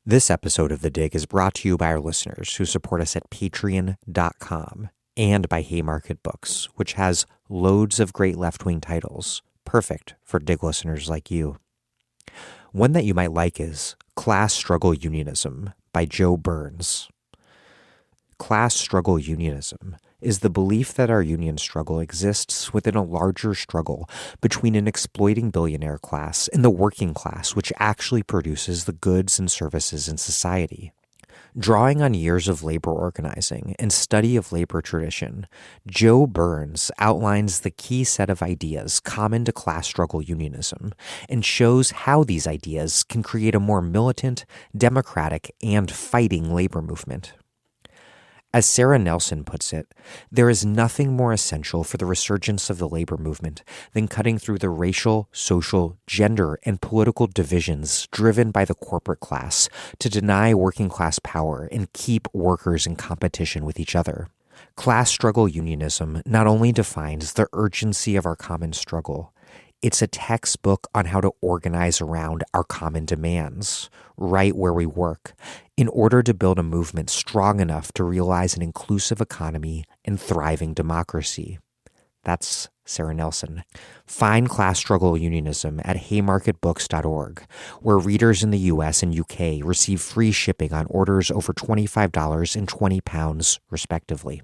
This episode of The Dig is brought to you by our listeners who support us at patreon.com and by Haymarket Books, which has loads of great left-wing titles, perfect for Dig listeners like you. One that you might like is Class Struggle Unionism by Joe Burns. Class struggle unionism is the belief that our union struggle exists within a larger struggle between an exploiting billionaire class and the working class, which actually produces the goods and services in society. Drawing on years of labor organizing and study of labor tradition, Joe Burns outlines the key set of ideas common to class struggle unionism and shows how these ideas can create a more militant, democratic, and fighting labor movement. As Sarah Nelson puts it, there is nothing more essential for the resurgence of the labor movement than cutting through the racial, social, gender, and political divisions driven by the corporate class to deny working class power and keep workers in competition with each other. Class struggle unionism not only defines the urgency of our common struggle, it's a textbook on how to organize around our common demands, right where we work, in order to build a movement strong enough to realize an inclusive economy and thriving democracy. That's Sarah Nelson. Find Class Struggle Unionism at haymarketbooks.org, where readers in the US and UK receive free shipping on orders over $25 and £20, respectively.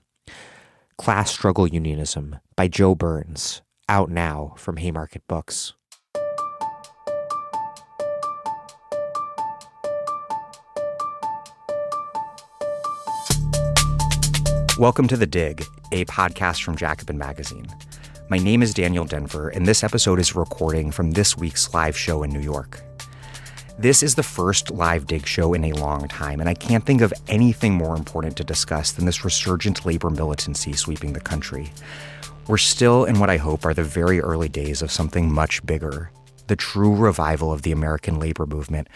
Class Struggle Unionism by Joe Burns. Out now from Haymarket Books. Welcome to The Dig, a podcast from Jacobin Magazine. My name is Daniel Denver, and this episode is a recording from this week's live show in New York. This is the first live Dig show in a long time, and I can't think of anything more important to discuss than this resurgent labor militancy sweeping the country. We're still in what I hope are the very early days of something much bigger, the true revival of the American labor movement,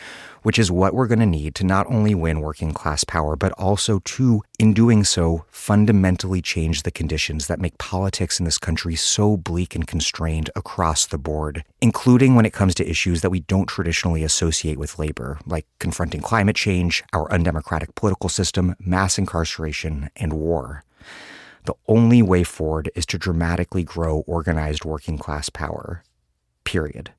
which is what we're going to need to not only win working class power, but also to, in doing so, fundamentally change the conditions that make politics in this country so bleak and constrained across the board, including when it comes to issues that we don't traditionally associate with labor, like confronting climate change, our undemocratic political system, mass incarceration, and war. The only way forward is to dramatically grow organized working class power. Period.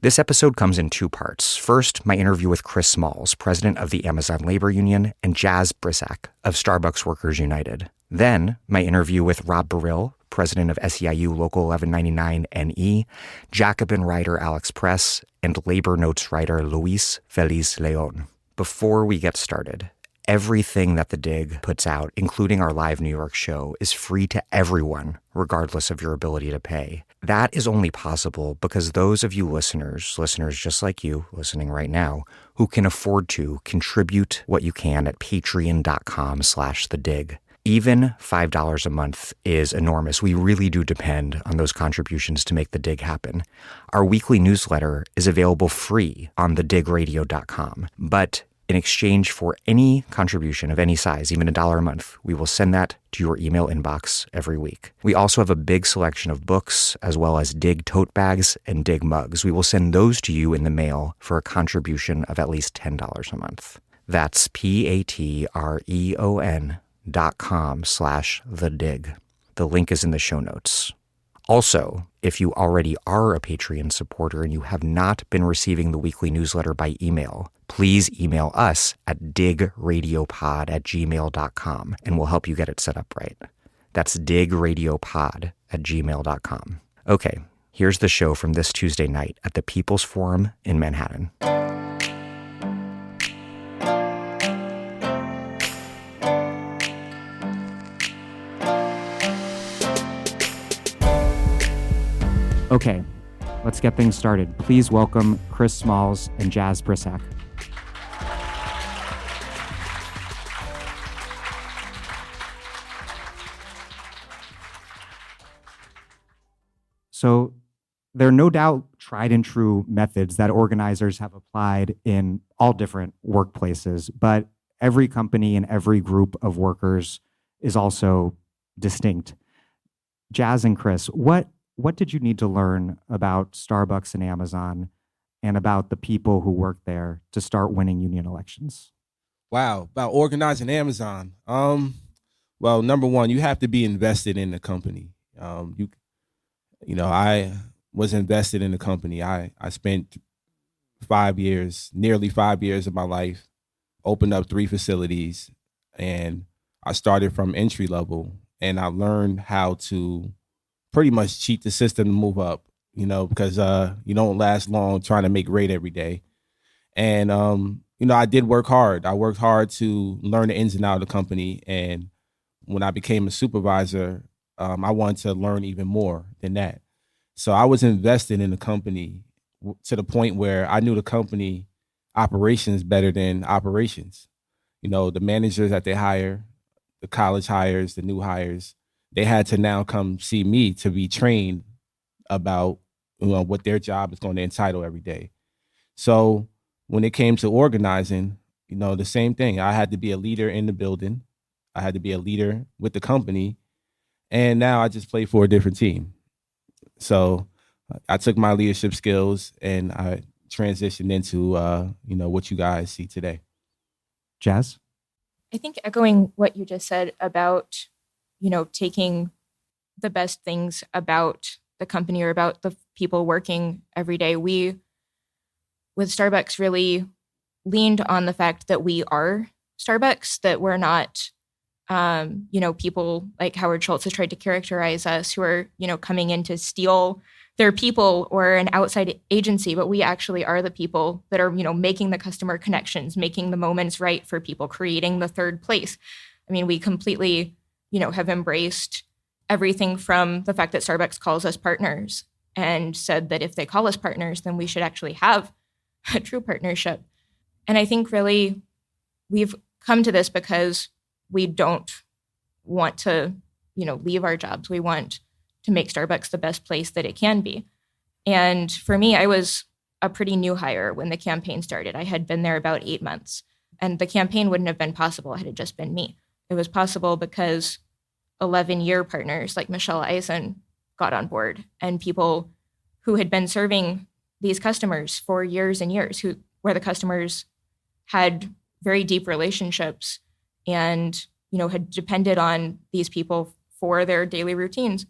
This episode comes in two parts. First, my interview with Chris Smalls, president of the Amazon Labor Union, and Jaz Brissac of Starbucks Workers United. Then, my interview with Rob Burrill, president of SEIU Local 1199-NE, Jacobin writer Alex Press, and Labor Notes writer Luis Feliz Leon. Before we get started, everything that The Dig puts out, including our live New York show, is free to everyone, regardless of your ability to pay. That is only possible because those of you listeners just like you, listening right now, who can afford to contribute what you can at patreon.com/thedig. Even $5 a month is enormous. We really do depend on those contributions to make The Dig happen. Our weekly newsletter is available free on thedigradio.com, but in exchange for any contribution of any size, even $1 a month, we will send that to your email inbox every week. We also have a big selection of books, as well as Dig tote bags and Dig mugs. We will send those to you in the mail for a contribution of at least $10 a month. That's patreon.com/thedig. The link is in the show notes. Also, if you already are a Patreon supporter and you have not been receiving the weekly newsletter by email, please email us at digradiopod@gmail.com and we'll help you get it set up right. That's digradiopod@gmail.com. Okay, here's the show from this Tuesday night at the People's Forum in Manhattan. Okay, let's get things started. Please welcome Chris Smalls and Jaz Brissac. So there are no doubt tried and true methods that organizers have applied in all different workplaces, but every company and every group of workers is also distinct. Jaz and Chris, what did you need to learn about Starbucks and Amazon and about the people who work there to start winning union elections? Wow, about organizing Amazon. Well, number one, you have to be invested in the company. I was invested in the company. I spent 5 years, nearly 5 years of my life, opened up 3 facilities, and I started from entry level, and I learned how to pretty much cheat the system to move up. Because you don't last long trying to make great every day. And I did work hard. I worked hard to learn the ins and outs of the company. And when I became a supervisor, I wanted to learn even more than that. So I was invested in the company to the point where I knew the company operations better than operations. The managers that they hire, the college hires, the new hires, they had to now come see me to be trained about what their job is going to entitle every day. So when it came to organizing, the same thing. I had to be a leader in the building. I had to be a leader with the company. And now I just play for a different team. So I took my leadership skills and I transitioned into, what you guys see today. Jazz? I think echoing what you just said about, taking the best things about the company or about the people working every day, we, with Starbucks, really leaned on the fact that we are Starbucks, that we're not, people like Howard Schultz has tried to characterize us who are, coming in to steal their people or an outside agency, but we actually are the people that are, making the customer connections, making the moments right for people, creating the third place. I mean, we completely, have embraced everything from the fact that Starbucks calls us partners and said that if they call us partners, then we should actually have a true partnership. And I think really we've come to this because we don't want to, leave our jobs. We want to make Starbucks the best place that it can be. And for me, I was a pretty new hire when the campaign started. I had been there about 8 months, and the campaign wouldn't have been possible had it just been me. It was possible because 11-year partners like Michelle Eisen got on board, and people who had been serving these customers for years and years, where the customers had very deep relationships and, had depended on these people for their daily routines,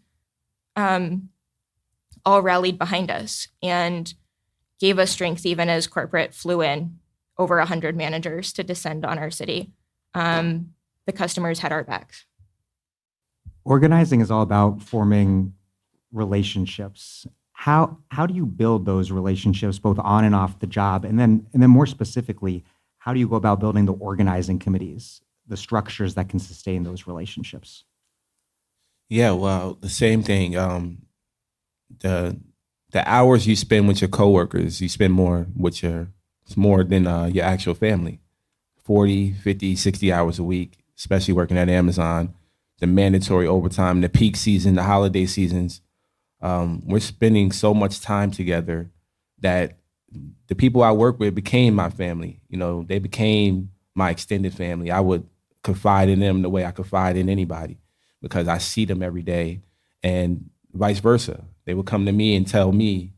all rallied behind us and gave us strength even as corporate flew in over 100 managers to descend on our city. The customers had our backs. Organizing is all about forming relationships. How do you build those relationships both on and off the job? And then more specifically, how do you go about building the organizing committees, the structures that can sustain those relationships? Yeah, well, the same thing. The hours you spend with your coworkers, you spend more with it's more than your actual family. 40, 50, 60 hours a week, especially working at Amazon, the mandatory overtime, the peak season, the holiday seasons. We're spending so much time together that the people I work with became my family. They became my extended family. I would confide in them the way I confide in anybody because I see them every day, and vice versa. They would come to me and tell me,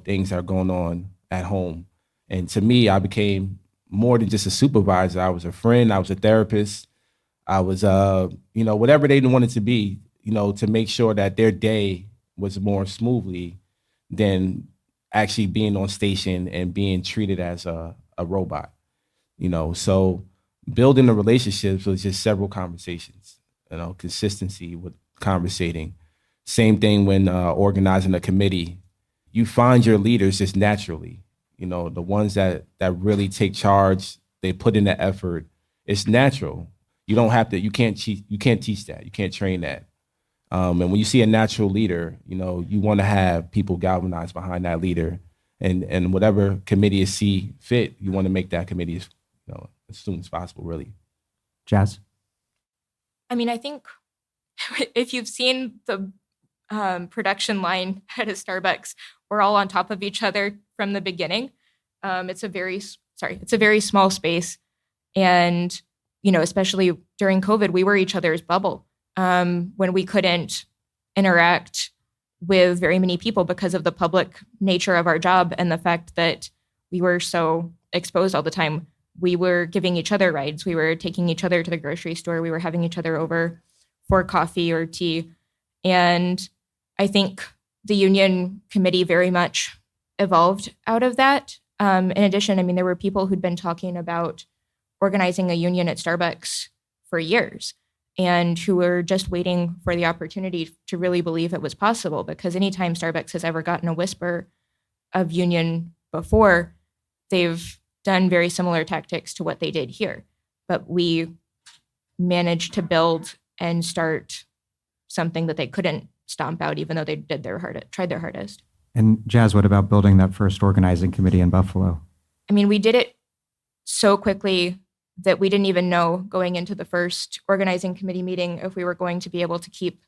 things that are going on at home. And to me, I became more than just a supervisor. I was a friend. I was a therapist. I was, whatever they wanted to be, to make sure that their day was more smoothly than actually being on station and being treated as a robot. So building the relationships was just several conversations, consistency with conversating. Same thing when organizing a committee. You find your leaders just naturally, the ones that really take charge, they put in the effort. It's natural. You can't teach that. You can't train that. And when you see a natural leader, you want to have people galvanized behind that leader, and whatever committee you see fit, you want to make that committee as soon as possible, really. Jazz? I mean, I think if you've seen the production line at a Starbucks, we're all on top of each other from the beginning. It's a very small space. And, especially during COVID, we were each other's bubble. When we couldn't interact with very many people because of the public nature of our job and the fact that we were so exposed all the time. We were giving each other rides. We were taking each other to the grocery store. We were having each other over for coffee or tea. And I think the union committee very much evolved out of that. In addition, I mean, there were people who'd been talking about organizing a union at Starbucks for years and who were just waiting for the opportunity to really believe it was possible, because anytime Starbucks has ever gotten a whisper of union before, they've done very similar tactics to what they did here. But we managed to build and start something that they couldn't stomp out, even though they tried their hardest. And Jazz, what about building that first organizing committee in Buffalo? I mean, we did it so quickly that we didn't even know going into the first organizing committee meeting if we were going to be able to keep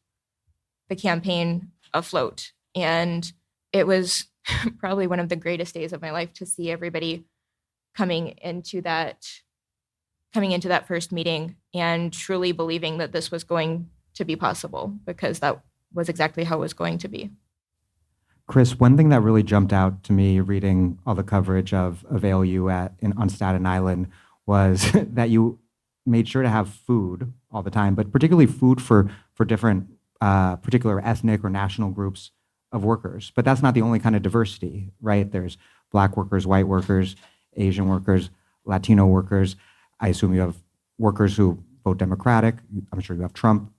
the campaign afloat. And it was probably one of the greatest days of my life to see everybody coming into that first meeting and truly believing that this was going to be possible, because that was exactly how it was going to be. Chris, one thing that really jumped out to me reading all the coverage of ALU on Staten Island was that you made sure to have food all the time, but particularly food for different particular ethnic or national groups of workers. But that's not the only kind of diversity, right? There's Black workers, white workers, Asian workers, Latino workers. I assume you have workers who vote Democratic. I'm sure you have Trump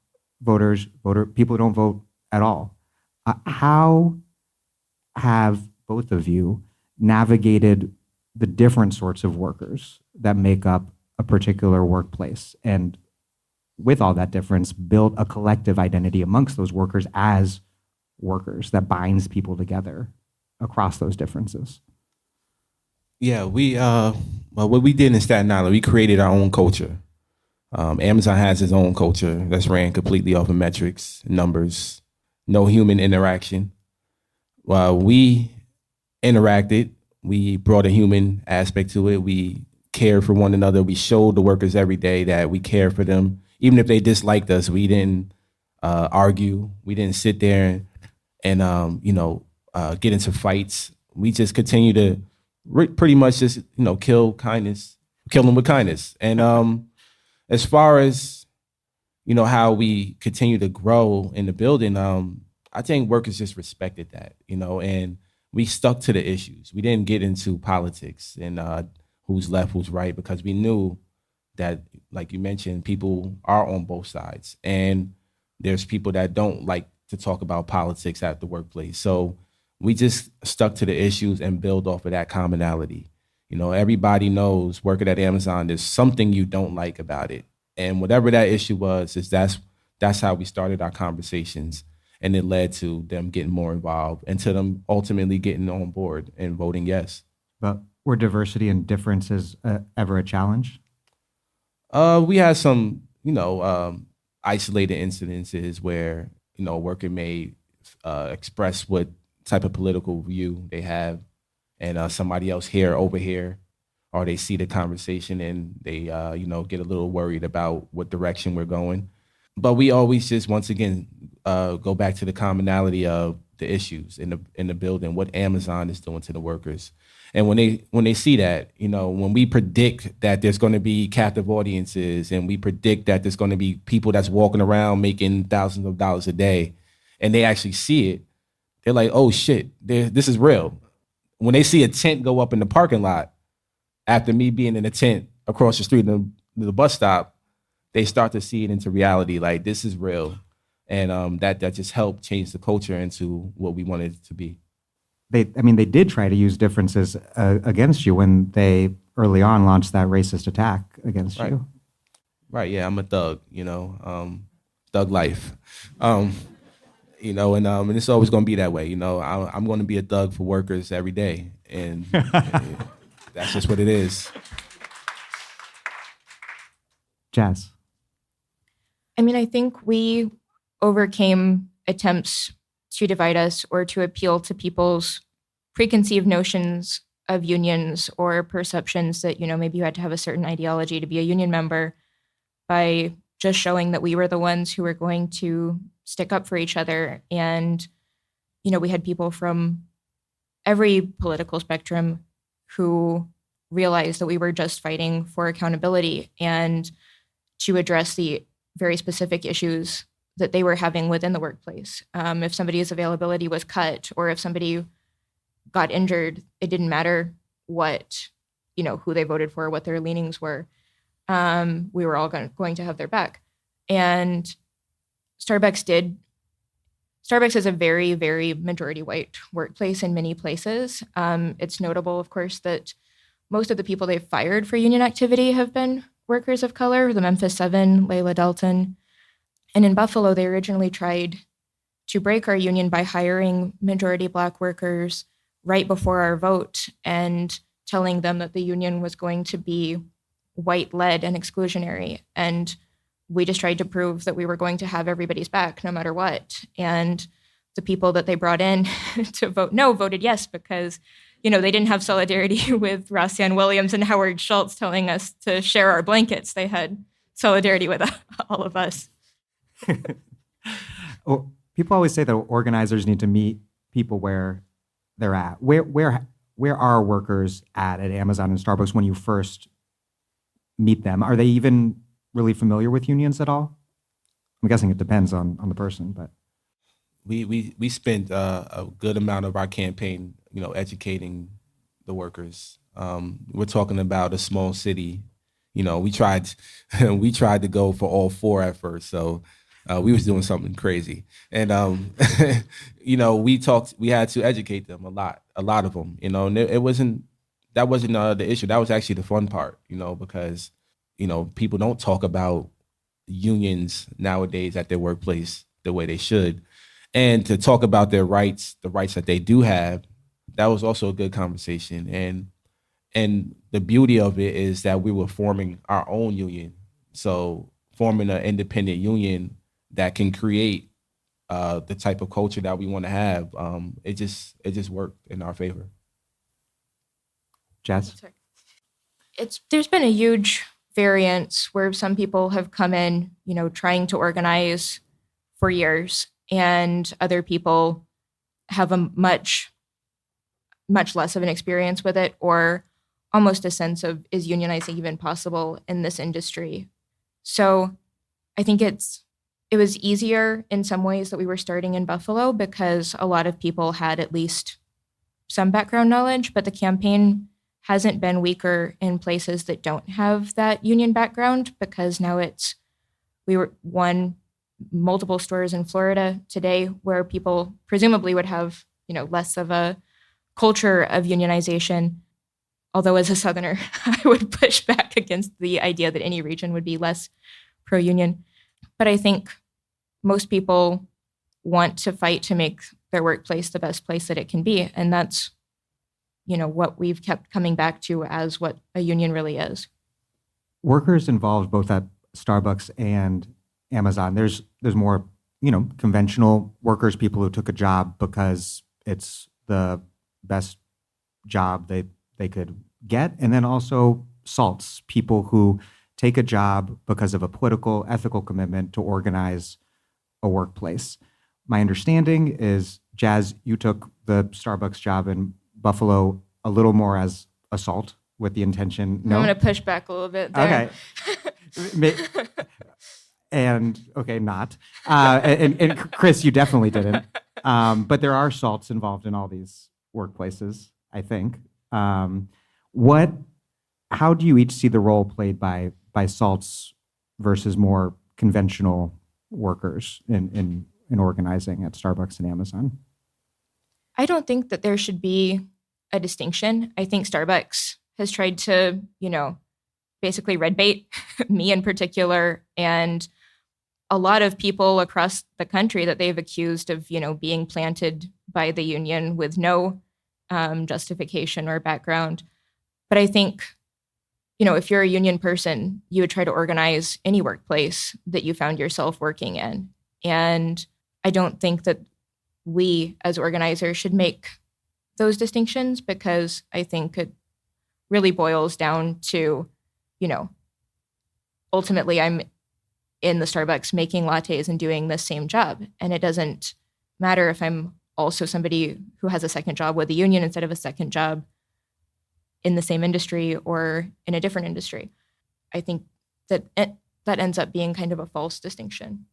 people who don't vote at all. How have both of you navigated the different sorts of workers that make up a particular workplace, and with all that difference, build a collective identity amongst those workers as workers that binds people together across those differences? Yeah, well, what we did in Staten Island, we created our own culture. Amazon has its own culture that's ran completely off of metrics, numbers, no human interaction. We interacted. We brought a human aspect to it. We cared for one another. We showed the workers every day that we care for them. Even if they disliked us, we didn't argue. We didn't sit there and get into fights. We just continue to pretty much just, kill them with kindness. And as far as, how we continue to grow in the building, I think workers just respected that, and we stuck to the issues. We didn't get into politics and who's left, who's right, because we knew that, like you mentioned, people are on both sides. And there's people that don't like to talk about politics at the workplace. So we just stuck to the issues and build off of that commonality. Everybody knows working at Amazon, there's something you don't like about it. And whatever that issue was, that's how we started our conversations. And it led to them getting more involved and to them ultimately getting on board and voting yes. But were diversity and differences ever a challenge? We had some, isolated incidences where, a worker may express what type of political view they have, and somebody else over here, or they see the conversation and they, get a little worried about what direction we're going. But we always just, once again, go back to the commonality of the issues in the building, what Amazon is doing to the workers. And when they see that, when we predict that there's going to be captive audiences, and we predict that there's going to be people that's walking around making thousands of dollars a day, and they actually see it, they're like, oh shit, this is real. When they see a tent go up in the parking lot, after me being in a tent across the street in the bus stop, they start to see it into reality, like this is real. And that just helped change the culture into what we wanted it to be. They did try to use differences against you when they early on launched that racist attack against you. Right, yeah, I'm a thug, thug life. And it's always going to be that way. I'm going to be a thug for workers every day. And that's just what it is. Jazz. I think we overcame attempts to divide us or to appeal to people's preconceived notions of unions or perceptions that, maybe you had to have a certain ideology to be a union member, by just showing that we were the ones who were going to stick up for each other and we had people from every political spectrum who realized that we were just fighting for accountability and to address the very specific issues that they were having within the workplace. If somebody's availability was cut or if somebody got injured, it didn't matter what, who they voted for, what their leanings were. We were all going to have their back. And Starbucks is a very, very majority white workplace in many places. It's notable, of course, that most of the people they've fired for union activity have been workers of color, the Memphis 7, Layla Delton. And in Buffalo, they originally tried to break our union by hiring majority Black workers right before our vote and telling them that the union was going to be white-led and exclusionary. And we just tried to prove that we were going to have everybody's back no matter what. And the people that they brought in to vote no voted yes because, they didn't have solidarity with Rossian Williams and Howard Schultz telling us to share our blankets. They had solidarity with all of us. Well, people always say that organizers need to meet people where they're at. Where are workers at Amazon and Starbucks when you first meet them? Are they even really familiar with unions at all? I'm guessing it depends on the person, but we spent a good amount of our campaign, educating the workers. We're talking about a small city. We tried to go for all four at first, so we was doing something crazy, and we had to educate them a lot of them, and that wasn't the issue. That was actually the fun part, because people don't talk about unions nowadays at their workplace the way they should. And to talk about their rights, the rights that they do have, that was also a good conversation. And the beauty of it is that we were forming our own union. So forming an independent union that can create the type of culture that we want to have, it just worked in our favor. Jazz? Sorry. There's been a huge variance where some people have come in, trying to organize for years, and other people have a much less of an experience with it, or almost a sense of, is unionizing even possible in this industry? So I think it was easier in some ways that we were starting in Buffalo because a lot of people had at least some background knowledge, but the campaign hasn't been weaker in places that don't have that union background, because now we won multiple stores in Florida today where people presumably would have, less of a culture of unionization. Although as a Southerner, I would push back against the idea that any region would be less pro-union. But I think most people want to fight to make their workplace the best place that it can be. And that's, what we've kept coming back to as what a union really is. Workers involved both at Starbucks and Amazon, there's more, conventional workers, people who took a job because it's the best job they could get. And then also salts, people who take a job because of a political, ethical commitment to organize a workplace. My understanding is, Jazz, you took the Starbucks job in Buffalo a little more as a salt with the intention. No? I'm going to push back a little bit there. Okay. And okay, not. And Chris, you definitely didn't. But there are salts involved in all these workplaces, I think. How do you each see the role played by salts versus more conventional workers in organizing at Starbucks and Amazon? I don't think that there should be a distinction. I think Starbucks has tried to, basically red bait me in particular, and a lot of people across the country that they've accused of, being planted by the union with no justification or background. But I think, if you're a union person, you would try to organize any workplace that you found yourself working in. And I don't think that we as organizers should make those distinctions, because I think it really boils down to, ultimately I'm in the Starbucks making lattes and doing the same job. And it doesn't matter if I'm also somebody who has a second job with the union instead of a second job in the same industry or in a different industry. I think that that ends up being kind of a false distinction.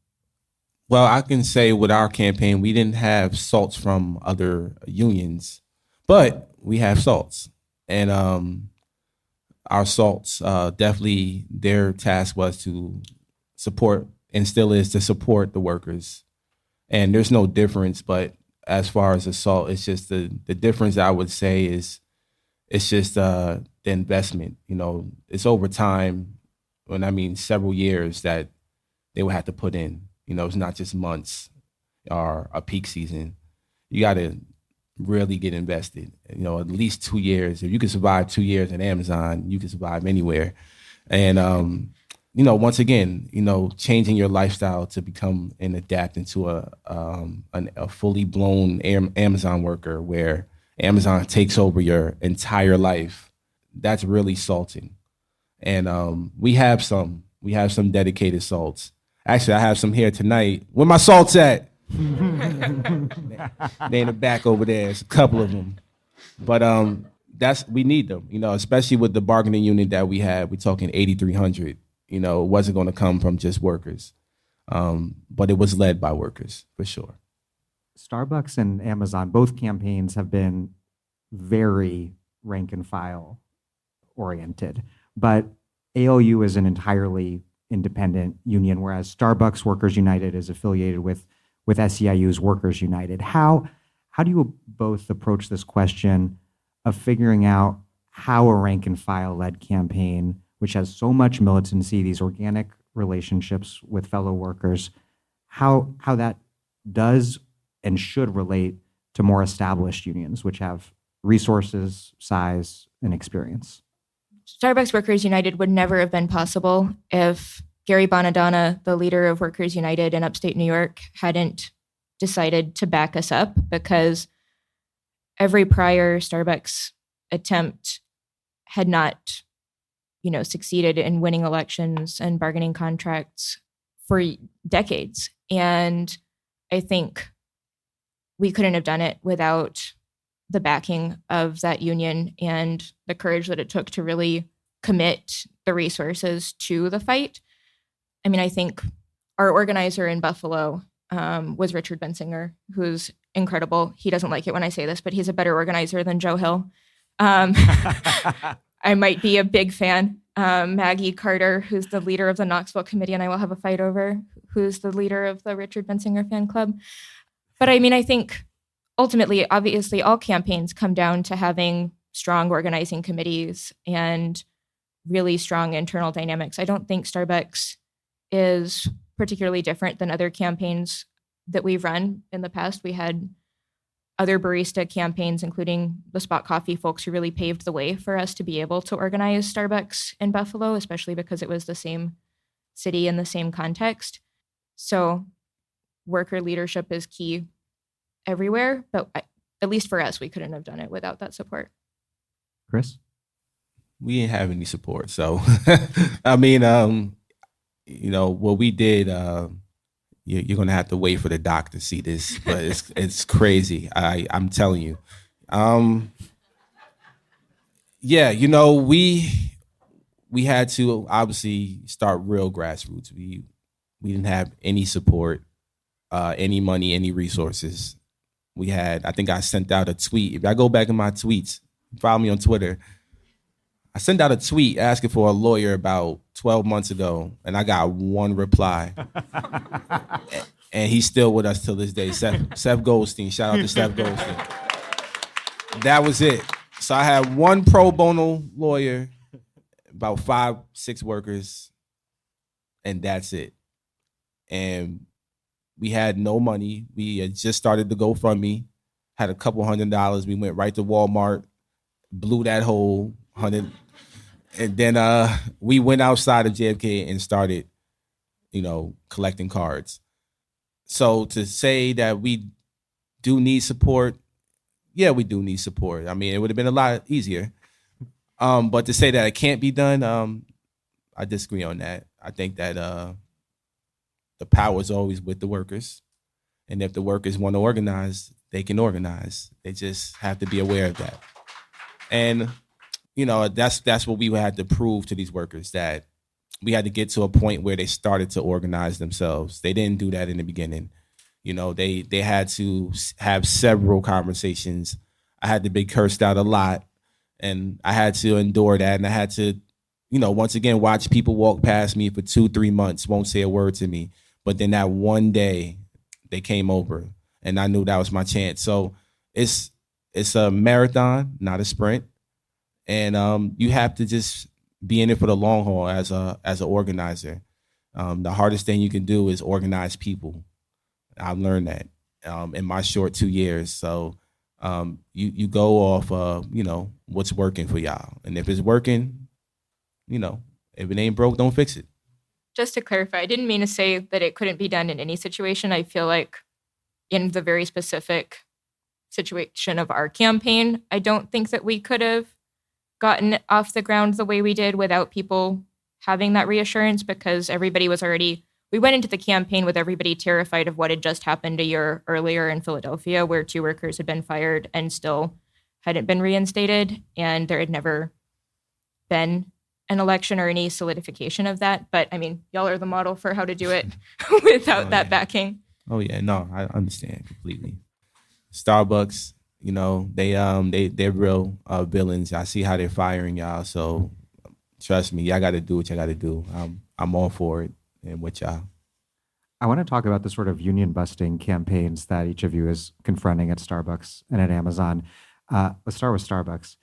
Well, I can say with our campaign, we didn't have salts from other unions, but we have salts. And our salts, definitely their task was to support, and still is to support the workers. And there's no difference, but as far as the salt, it's just the difference I would say is it's just the investment. You know, it's over time, when I mean several years that they would have to put in. You know, it's not just months or a peak season. You got to really get invested. You know, at least 2 years. If you can survive 2 years at Amazon, you can survive anywhere. And you know, once again, you know, changing your lifestyle to become and adapt into a fully blown Amazon worker, where Amazon takes over your entire life. That's really salting. And we have some dedicated salts. Actually, I have some here tonight. Where my salts at? They in the back over there. There's a couple of them. But we need them, you know, especially with the bargaining unit that we have. We're talking 8,300. You know, it wasn't going to come from just workers, but it was led by workers for sure. Starbucks and Amazon, both campaigns have been very rank and file oriented, but ALU is an entirely independent union, whereas Starbucks Workers United is affiliated with SEIU's Workers United. How do you both approach this question of figuring out how a rank and file led campaign, which has so much militancy, these organic relationships with fellow workers, how that does and should relate to more established unions, which have resources, size, and experience? Starbucks Workers United would never have been possible if Gary Bonadonna, the leader of Workers United in upstate New York, hadn't decided to back us up, because every prior Starbucks attempt had not, you know, succeeded in winning elections and bargaining contracts for decades. And I think we couldn't have done it without the backing of that union and the courage that it took to really commit the resources to the fight. I mean, I think our organizer in Buffalo was Richard Bensinger, who's incredible. He doesn't like it when I say this, but he's a better organizer than Joe Hill. I might be a big fan. Maggie Carter, who's the leader of the Knoxville Committee, and I will have a fight over who's the leader of the Richard Bensinger fan club. But I mean, I think ultimately, obviously, all campaigns come down to having strong organizing committees and really strong internal dynamics. I don't think Starbucks is particularly different than other campaigns that we've run in the past. We had other barista campaigns, including the Spot Coffee folks, who really paved the way for us to be able to organize Starbucks in Buffalo, especially because it was the same city and the same context. So worker leadership is key everywhere, but at least for us, we couldn't have done it without that support. Chris? We didn't have any support. So, I mean, you know, what we did, you're going to have to wait for the doc to see this, but it's crazy. I'm telling you. Yeah, you know, we had to obviously start real grassroots. We didn't have any support, any money, any resources. I think I sent out a tweet. If I go back in my tweets, follow me on Twitter, I sent out a tweet asking for a lawyer about 12 months ago, and I got one reply. And he's still with us till this day. Seth Goldstein. Shout out to Seth Goldstein. That was it. So I had one pro bono lawyer, about 5-6 workers, and that's it. And we had no money. We had just started the GoFundMe, had a couple $100. We went right to Walmart, blew that whole 100. And then we went outside of JFK and started, you know, collecting cards. So to say that we do need support, yeah, we do need support. I mean, it would have been a lot easier. But to say that it can't be done, I disagree on that. I think that the power is always with the workers. And if the workers want to organize, they can organize. They just have to be aware of that. And, that's what we had to prove to these workers, that we had to get to a point where they started to organize themselves. They didn't do that in the beginning. They had to have several conversations. I had to be cursed out a lot, and I had to endure that. And I had to, once again, watch people walk past me for 2-3 months, won't say a word to me. But then that one day they came over, and I knew that was my chance. So it's a marathon, not a sprint. And you have to just be in it for the long haul as an organizer. The hardest thing you can do is organize people. I've learned that in my short 2 years. So you go off, what's working for y'all. And if it's working, if it ain't broke, don't fix it. Just to clarify, I didn't mean to say that it couldn't be done in any situation. I feel like in the very specific situation of our campaign, I don't think that we could have gotten it off the ground the way we did without people having that reassurance, because we went into the campaign with everybody terrified of what had just happened a year earlier in Philadelphia, where 2 workers had been fired and still hadn't been reinstated, and there had never been an election or any solidification of that. But I mean, y'all are the model for how to do it without that backing. Oh yeah, no, I understand completely. Starbucks, they're real villains. I see how they're firing y'all. So trust me, y'all got to do what y'all got to do. I'm all for it and with y'all. I want to talk about the sort of union busting campaigns that each of you is confronting at Starbucks and at Amazon. Let's start with Starbucks.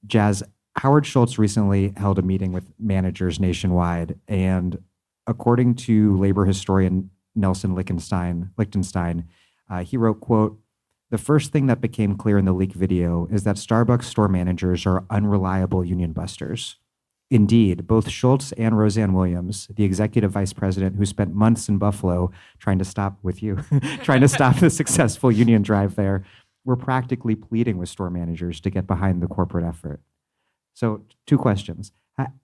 Jazz, Howard Schultz recently held a meeting with managers nationwide, and according to labor historian Nelson Lichtenstein, he wrote, quote, "The first thing that became clear in the leak video is that Starbucks store managers are unreliable union busters. Indeed, both Schultz and Roseanne Williams, the executive vice president who spent months in Buffalo trying to stop the successful union drive there, were practically pleading with store managers to get behind the corporate effort." So 2 questions.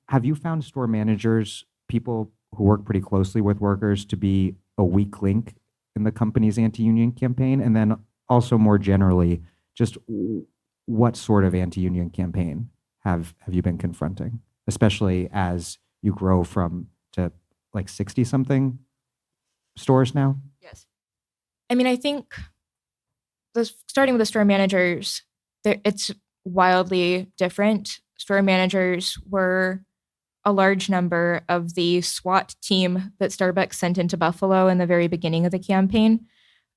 Have you found store managers, people who work pretty closely with workers, to be a weak link in the company's anti-union campaign? And then also more generally, just what sort of anti-union campaign have you been confronting, especially as you grow to like 60 something stores now? Yes. I mean, I think starting with the store managers, it's wildly different. Store managers were a large number of the SWAT team that Starbucks sent into Buffalo in the very beginning of the campaign.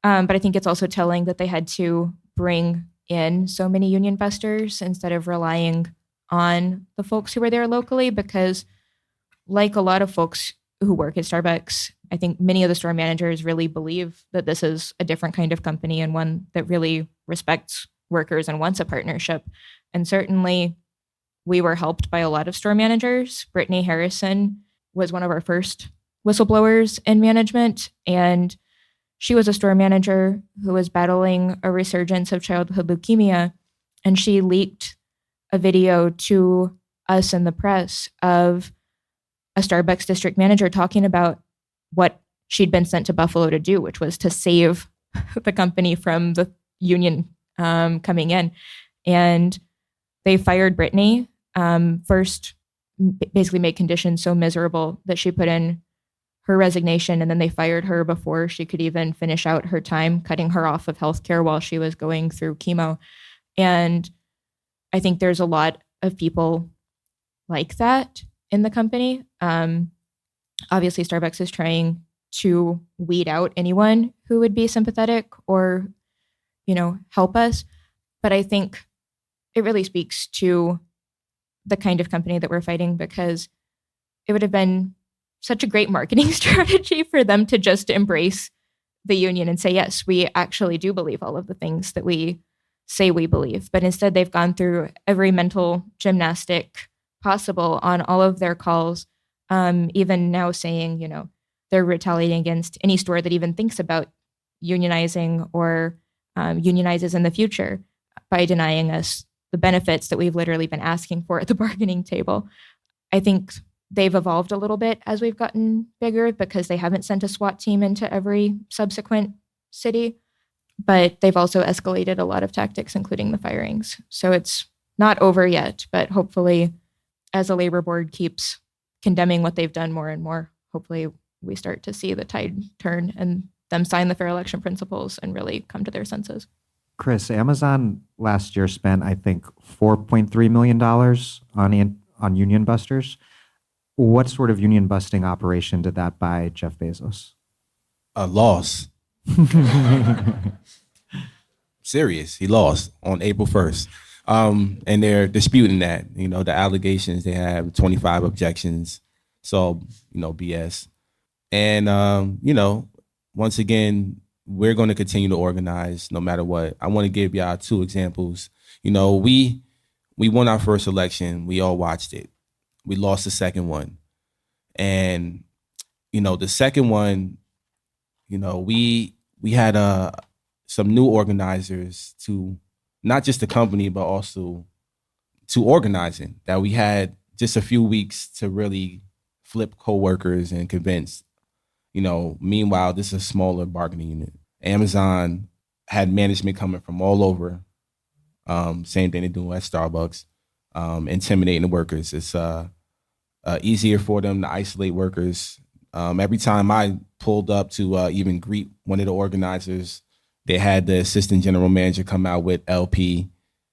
But I think it's also telling that they had to bring in so many union busters instead of relying on the folks who were there locally, because like a lot of folks who work at Starbucks, I think many of the store managers really believe that this is a different kind of company and one that really respects workers and wants a partnership. And certainly we were helped by a lot of store managers. Brittany Harrison was one of our first whistleblowers in management, and she was a store manager who was battling a resurgence of childhood leukemia, and she leaked a video to us in the press of a Starbucks district manager talking about what she'd been sent to Buffalo to do, which was to save the company from the union coming in. And they fired Brittany. First, basically made conditions so miserable that she put in her resignation, and then they fired her before she could even finish out her time, cutting her off of healthcare while she was going through chemo. And I think there's a lot of people like that in the company. Obviously, Starbucks is trying to weed out anyone who would be sympathetic or, help us. But I think it really speaks to the kind of company that we're fighting, because it would have been such a great marketing strategy for them to just embrace the union and say, yes, we actually do believe all of the things that we say we believe. But instead, they've gone through every mental gymnastic possible on all of their calls, even now saying, they're retaliating against any store that even thinks about unionizing or unionizes in the future by denying us the benefits that we've literally been asking for at the bargaining table. I think they've evolved a little bit as we've gotten bigger, because they haven't sent a SWAT team into every subsequent city, but they've also escalated a lot of tactics, including the firings. So it's not over yet, but hopefully as a labor board keeps condemning what they've done more and more, hopefully we start to see the tide turn and them sign the fair election principles and really come to their senses. Chris, Amazon last year spent, I think, $4.3 million on union busters. What sort of union busting operation did that buy Jeff Bezos? A loss. Serious. He lost on April 1st. And they're disputing that. The allegations, they have 25 objections. So, BS. And, once again, we're going to continue to organize no matter what. I want to give y'all 2 examples. We won our first election. We all watched it. We lost the second one. And, the second one, we had some new organizers to not just the company, but also to organizing, that we had just a few weeks to really flip coworkers and convince. Meanwhile, this is a smaller bargaining unit. Amazon had management coming from all over. Same thing they're doing at Starbucks, intimidating the workers. It's easier for them to isolate workers. Every time I pulled up to even greet one of the organizers, they had the assistant general manager come out with LP,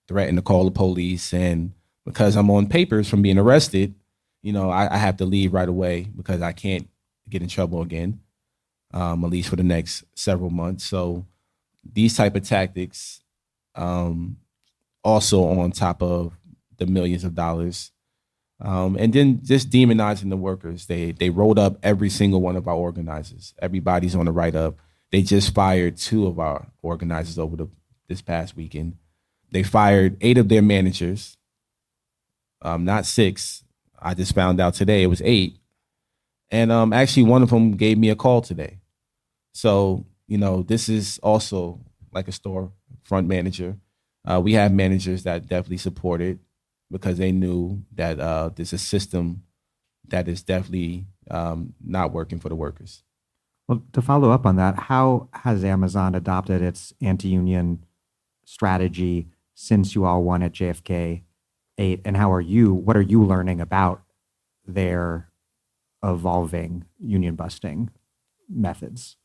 threaten to call the police. And because I'm on papers from being arrested, I have to leave right away because I can't get in trouble again, at least for the next several months. So these type of tactics, also on top of the millions of dollars, and then just demonizing the workers. They rolled up every single one of our organizers. Everybody's on the write-up. They just fired 2 of our organizers over this past weekend. They fired 8 of their managers, not 6. I just found out today it was 8. And actually, one of them gave me a call today. So, this is also like a storefront manager. We have managers that definitely support it because they knew that there's a system that is definitely not working for the workers. Well, to follow up on that, how has Amazon adopted its anti-union strategy since you all won at JFK 8? And what are you learning about their evolving union busting methods?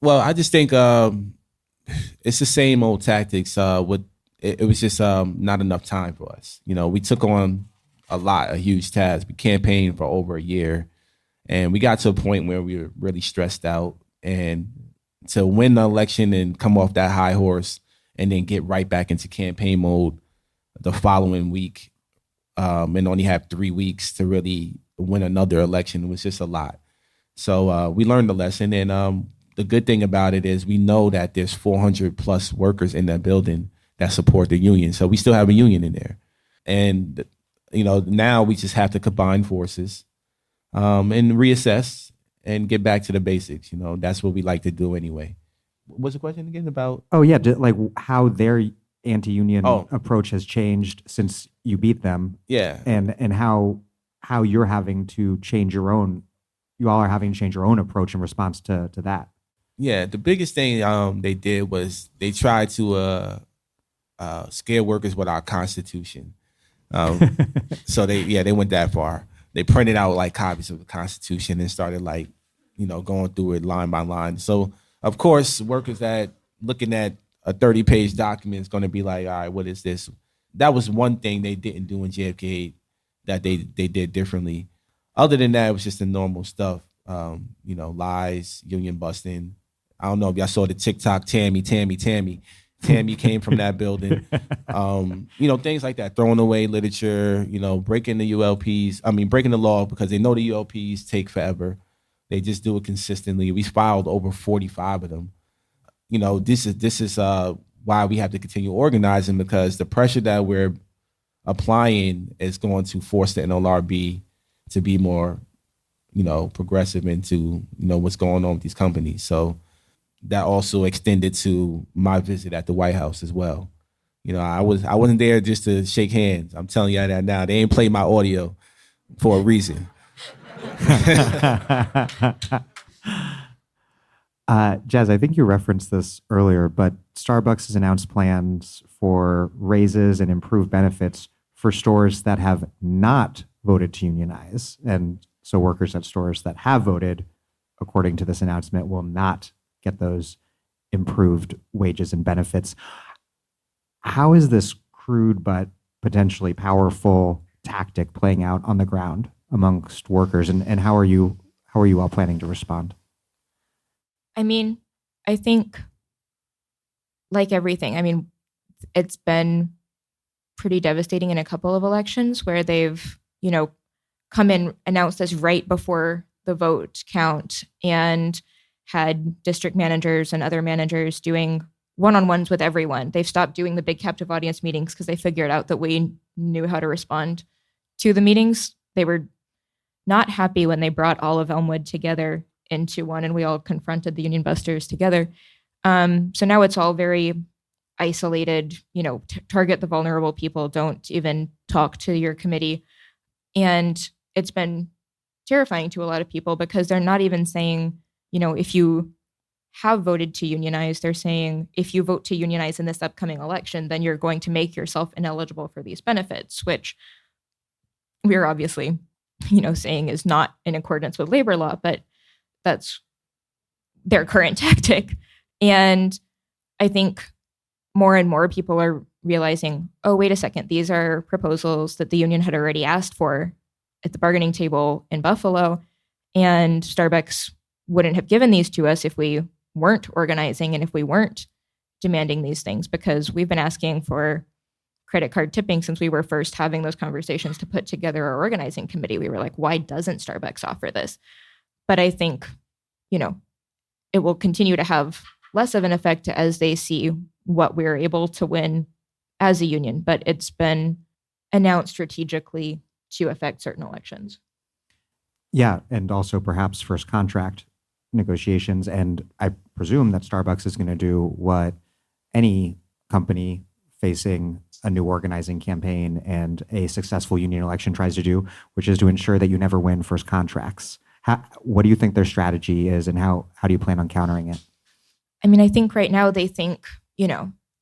Well, I just think it's the same old tactics. It was just not enough time for us. We took on a huge task. We campaigned for over a year, and we got to a point where we were really stressed out. And to win the election and come off that high horse and then get right back into campaign mode the following week, and only have 3 weeks to really win another election was just a lot. So we learned the lesson. And the good thing about it is we know that there's 400 plus workers in that building that support the union. So we still have a union in there. And, now we just have to combine forces and reassess and get back to the basics. That's what we like to do anyway. What's the question again about? Oh, yeah. Like how their anti-union approach has changed since you beat them. Yeah. And how you're having to change you all are having to change your own approach in response to that. Yeah. The biggest thing they did was they tried to scare workers with our Constitution. So they went that far. They printed out like copies of the Constitution and started going through it line by line. So of course, workers that looking at a 30-page document is going to be like, all right, what is this? That was one thing they didn't do in JFK that they did differently. Other than that, it was just the normal stuff. Lies, union busting. I don't know if y'all saw the TikTok Tammy came from that building. Things like that, throwing away literature, breaking the breaking the law because they know the ULPs take forever. They just do it consistently. We filed over 45 of them. This is why we have to continue organizing, because the pressure that we're applying is going to force the NLRB to be more, progressive into, what's going on with these companies. So that also extended to my visit at the White House as well. I wasn't there just to shake hands. I'm telling you that now. They ain't play my audio for a reason. Jazz, I think you referenced this earlier, but Starbucks has announced plans for raises and improved benefits for stores that have not voted to unionize. And so workers at stores that have voted, according to this announcement, will not get those improved wages and benefits. How is this crude but potentially powerful tactic playing out on the ground amongst workers, and how are you all planning to respond? I mean, I think like everything, I mean, it's been pretty devastating in a couple of elections where they've, come in, announced this right before the vote count and had district managers and other managers doing one-on-ones with everyone. They've stopped doing the big captive audience meetings because they figured out that we knew how to respond to the meetings. They were not happy when they brought all of Elmwood together into one and we all confronted the union busters together. So now it's all very isolated, target the vulnerable people, don't even talk to your committee. And it's been terrifying to a lot of people because they're not even saying, if you have voted to unionize, they're saying if you vote to unionize in this upcoming election, then you're going to make yourself ineligible for these benefits, which we're obviously, saying is not in accordance with labor law, but that's their current tactic. And I think more and more people are realizing, oh, wait a second, these are proposals that the union had already asked for at the bargaining table in Buffalo. And Starbucks wouldn't have given these to us if we weren't organizing and if we weren't demanding these things, because we've been asking for credit card tipping since we were first having those conversations to put together our organizing committee. We were like, why doesn't Starbucks offer this? But I think, it will continue to have less of an effect as they see what we're able to win as a union. But it's been announced strategically to affect certain elections. Yeah, and also perhaps first contract negotiations. And I presume that Starbucks is going to do what any company facing a new organizing campaign and a successful union election tries to do, which is to ensure that you never win first contracts. What do you think their strategy is, and how do you plan on countering it? I mean, I think right now they think,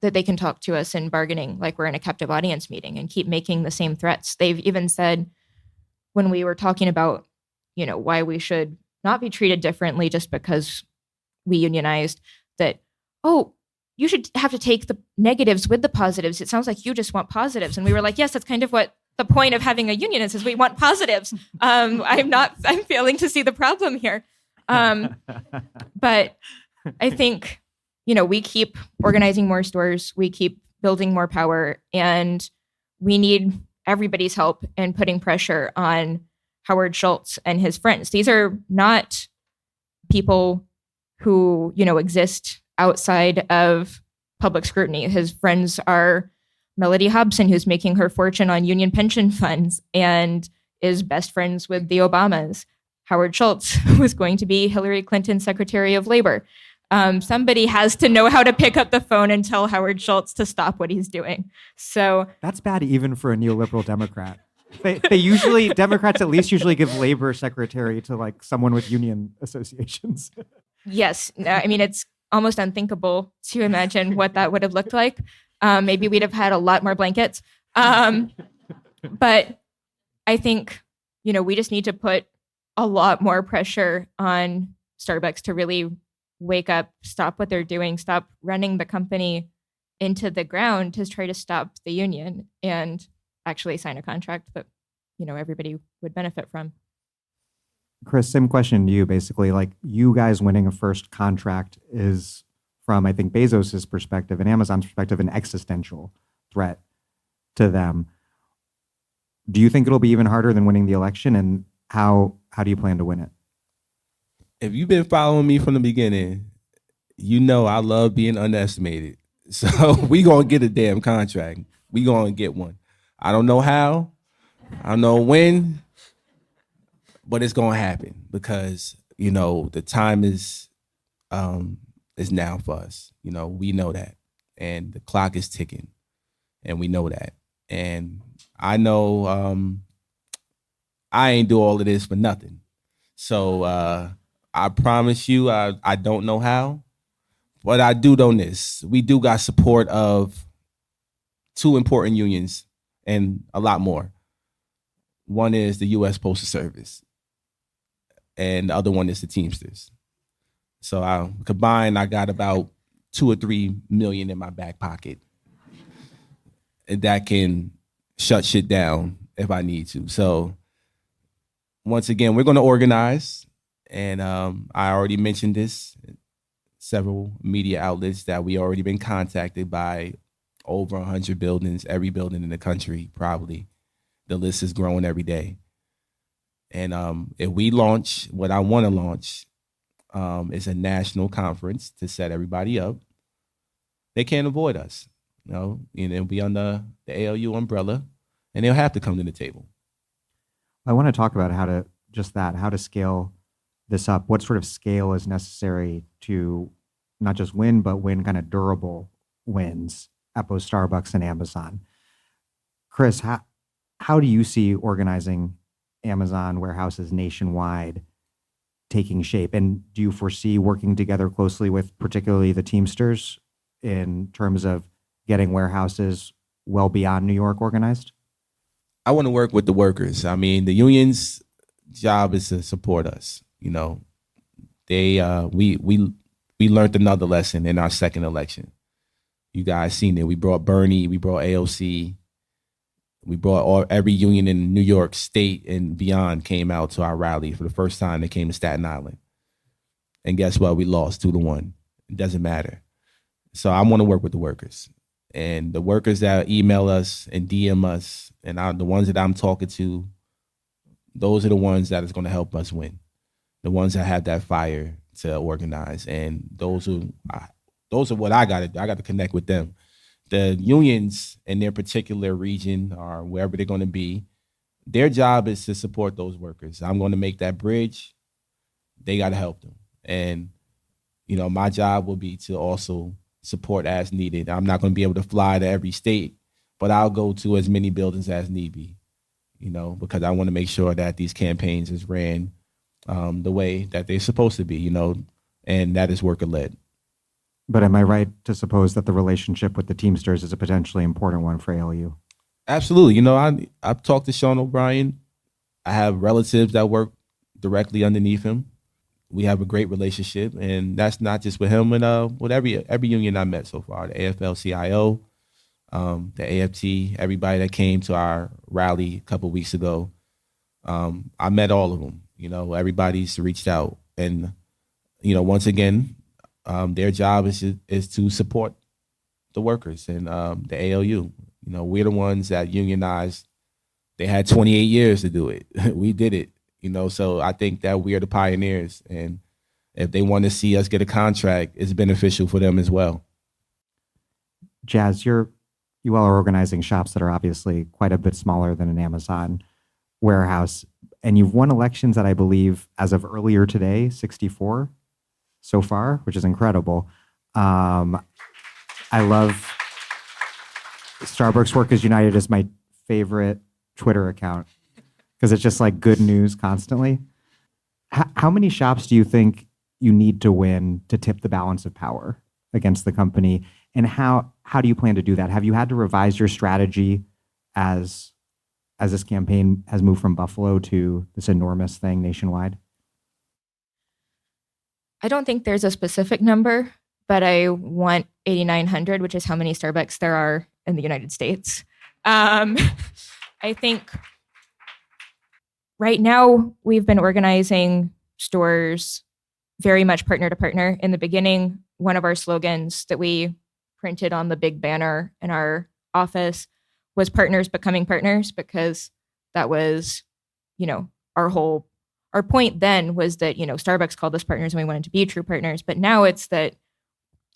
that they can talk to us in bargaining like we're in a captive audience meeting and keep making the same threats. They've even said when we were talking about, why we should not be treated differently just because we unionized, that, oh, you should have to take the negatives with the positives. It sounds like you just want positives. And we were like, yes, that's kind of what the point of having a union is we want positives. I'm failing to see the problem here. But I think, we keep organizing more stores, we keep building more power, and we need everybody's help in putting pressure on Howard Schultz and his friends. These are not people who, exist outside of public scrutiny. His friends are Melody Hobson, who's making her fortune on union pension funds and is best friends with the Obamas. Howard Schultz was going to be Hillary Clinton's Secretary of Labor. Somebody has to know how to pick up the phone and tell Howard Schultz to stop what he's doing. So that's bad even for a neoliberal Democrat. They usually, Democrats at least usually give labor secretary to like someone with union associations. Yes. I mean, it's almost unthinkable to imagine what that would have looked like. Maybe we'd have had a lot more blankets. But I think, we just need to put a lot more pressure on Starbucks to really wake up, stop what they're doing, stop running the company into the ground to try to stop the union and actually sign a contract that, everybody would benefit from. Chris, same question to you, basically. Like, you guys winning a first contract is, from, I think, Bezos's perspective and Amazon's perspective, an existential threat to them. Do you think it'll be even harder than winning the election? And how do you plan to win it? If you've been following me from the beginning, I love being underestimated. So we going to get a damn contract. We going to get one. I don't know how. I don't know when. But it's going to happen because, the time is now for us. We know that. And the clock is ticking. And we know that. And I know I ain't do all of this for nothing. So I promise you, I don't know how, but I do know this. We do got support of two important unions and a lot more. One is the U.S. Postal Service, and the other one is the Teamsters. So combined, I got about 2 or 3 million in my back pocket, and that can shut shit down if I need to. So once again, we're going to organize, and I already mentioned this, several media outlets, that we already been contacted by over 100 buildings, every building in the country, probably. The list is growing every day. And if we launch what I want to launch, is a national conference to set everybody up. They can't avoid us. It'll be under the ALU umbrella, and they'll have to come to the table. I want to talk about how to scale this up. What sort of scale is necessary to not just win, but win kind of durable wins at both Starbucks and Amazon? Chris, how do you see organizing Amazon warehouses nationwide taking shape? And do you foresee working together closely with particularly the Teamsters in terms of getting warehouses well beyond New York organized? I want to work with the workers. I mean, the union's job is to support us. We learned another lesson in our second election. You guys seen it. We brought Bernie, we brought AOC, we brought every union in New York State and beyond came out to our rally for the first time. They came to Staten Island. And guess what? We lost 2-1. It doesn't matter. So I want to work with the workers. And the workers that email us and DM us, and the ones that I'm talking to, those are the ones that is going to help us win. The ones that have that fire to organize. And those are what I got to do. I got to connect with them. The unions in their particular region or wherever they're going to be, their job is to support those workers. I'm going to make that bridge. They got to help them. And, my job will be to also support as needed. I'm not going to be able to fly to every state, but I'll go to as many buildings as need be, because I want to make sure that these campaigns is ran the way that they're supposed to be, and that is worker-led. But am I right to suppose that the relationship with the Teamsters is a potentially important one for ALU? Absolutely. I've talked to Sean O'Brien. I have relatives that work directly underneath him. We have a great relationship, and that's not just with him, and with every union I met so far, the AFL-CIO, the AFT, everybody that came to our rally a couple of weeks ago. I met all of them. Everybody's reached out, and once again, their job is to support the workers and the ALU. We're the ones that unionized. They had 28 years to do it. We did it. So I think that we are the pioneers, and if they want to see us get a contract, it's beneficial for them as well. Jazz, you all are organizing shops that are obviously quite a bit smaller than an Amazon warehouse, and you've won elections at, I believe, as of earlier today, 64 so far, which is incredible. I love Starbucks Workers United is my favorite Twitter account because it's just like good news constantly. How many shops do you think you need to win to tip the balance of power against the company? And how do you plan to do that? Have you had to revise your strategy as this campaign has moved from Buffalo to this enormous thing nationwide? I don't think there's a specific number, but I want 8,900, which is how many Starbucks there are in the United States. I think right now we've been organizing stores very much partner to partner. In the beginning, one of our slogans that we printed on the big banner in our office was partners becoming partners, because that was, our point then was that, Starbucks called us partners and we wanted to be true partners. But now it's that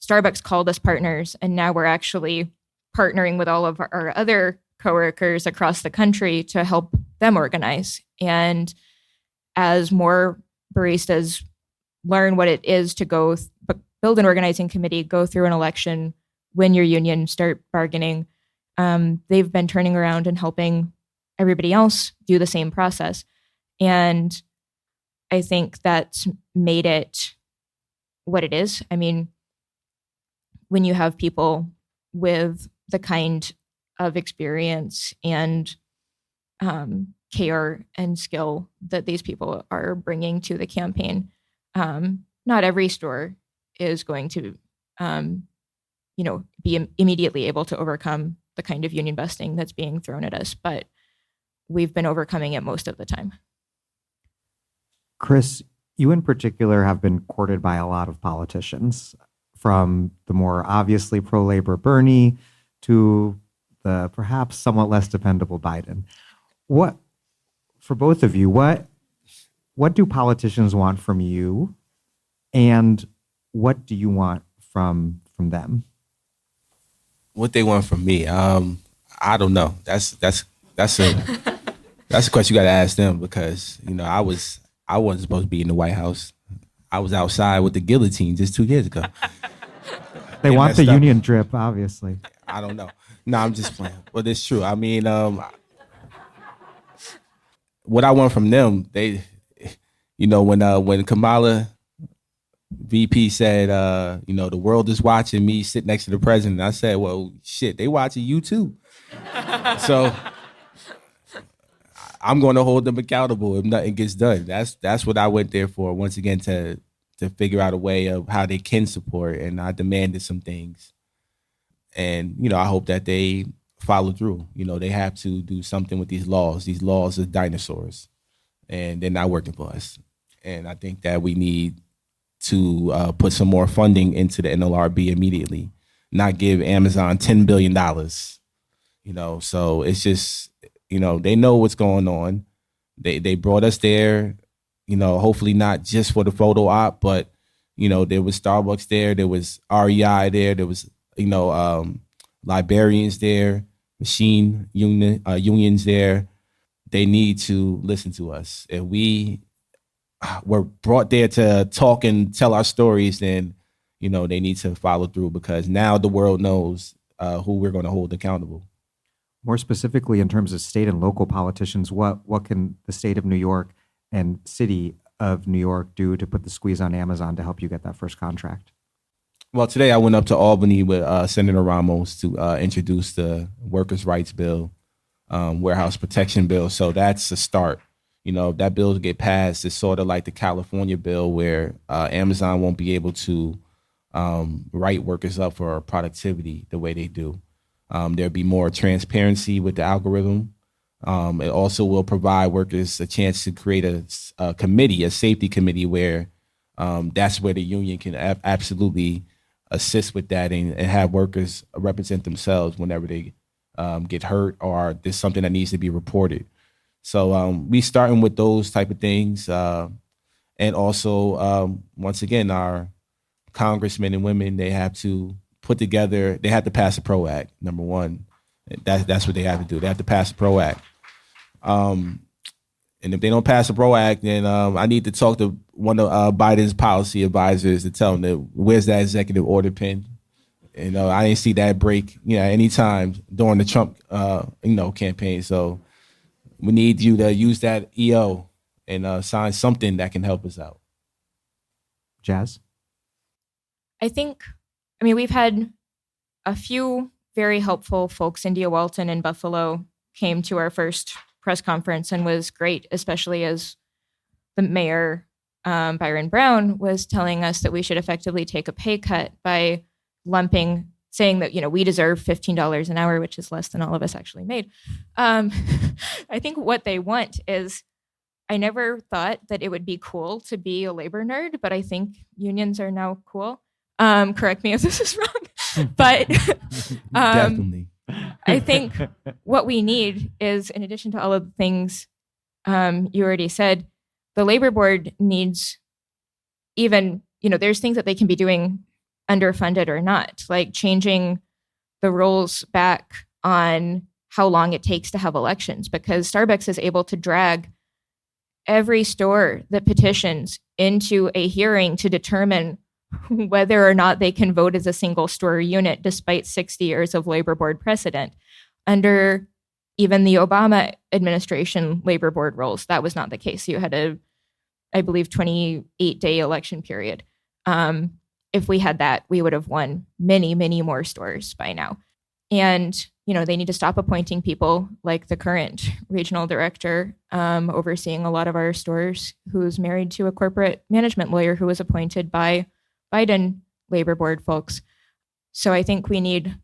Starbucks called us partners, and now we're actually partnering with all of our other coworkers across the country to help them organize. And as more baristas learn what it is to go build an organizing committee, go through an election, win your union, start bargaining, they've been turning around and helping everybody else do the same process. And I think that's made it what it is. I mean, when you have people with the kind of experience and care and skill that these people are bringing to the campaign, not every store is going to, be immediately able to overcome the kind of union busting that's being thrown at us, but we've been overcoming it most of the time. Chris, you in particular have been courted by a lot of politicians, from the more obviously pro-labor Bernie to the perhaps somewhat less dependable Biden. What, for both of you, what do politicians want from you, and what do you want from them? What they want from me, I don't know. That's a question you got to ask them, because I wasn't supposed to be in the White House. I was outside with the guillotine just 2 years ago. They want the union drip, obviously. I don't know. No, I'm just playing. But it's true. I mean, what I want from them, they, when Kamala VP said, the world is watching me sit next to the president, I said, well, shit, they watching you too. So I'm going to hold them accountable if nothing gets done. That's what I went there for, once again, to figure out a way of how they can support. And I demanded some things. And, I hope that they follow through. They have to do something with these laws. These laws are dinosaurs, and they're not working for us. And I think that we need to put some more funding into the NLRB immediately, not give Amazon $10 billion. So it's just, they know what's going on. They brought us there, hopefully not just for the photo op, but, there was Starbucks there, there was REI there was, librarians there, machine unions there. They need to listen to us. If we were brought there to talk and tell our stories, then, they need to follow through, because now the world knows who we're going to hold accountable. More specifically, in terms of state and local politicians, what can the state of New York and city of New York do to put the squeeze on Amazon to help you get that first contract? Well, today I went up to Albany with Senator Ramos to introduce the Workers' Rights Bill, Warehouse Protection Bill. So that's a start. If that bill get passed, it's sort of like the California bill, where Amazon won't be able to write workers up for productivity the way they do. There'll be more transparency with the algorithm. It also will provide workers a chance to create a committee, a safety committee, where that's where the union can absolutely assist with that and have workers represent themselves whenever they get hurt or there's something that needs to be reported. So we starting with those type of things. And also, once again, our congressmen and women, they have to they have to pass a PRO Act, number one. That's what they have to do. They have to pass a PRO Act. And if they don't pass a PRO Act, then I need to talk to one of Biden's policy advisors to tell them that where's that executive order pen. I didn't see that break, any time during the Trump, campaign. So we need you to use that EO and sign something that can help us out. Jazz? We've had a few very helpful folks. India Walton in Buffalo came to our first press conference and was great, especially as the mayor, Byron Brown, was telling us that we should effectively take a pay cut by saying that, we deserve $15 an hour, which is less than all of us actually made. I think what they want is, I never thought that it would be cool to be a labor nerd, but I think unions are now cool. Correct me if this is wrong, but Definitely. I think what we need is, in addition to all of the things you already said, the labor board needs there's things that they can be doing underfunded or not, like changing the rules back on how long it takes to have elections, because Starbucks is able to drag every store that petitions into a hearing to determine whether or not they can vote as a single store unit, despite 60 years of labor board precedent. Under even the Obama administration labor board rules, that was not the case. You had a I believe, 28-day election period. If we had that, we would have won many, many more stores by now. And, they need to stop appointing people like the current regional director overseeing a lot of our stores, who's married to a corporate management lawyer who was appointed by Biden labor board folks. So I think we need,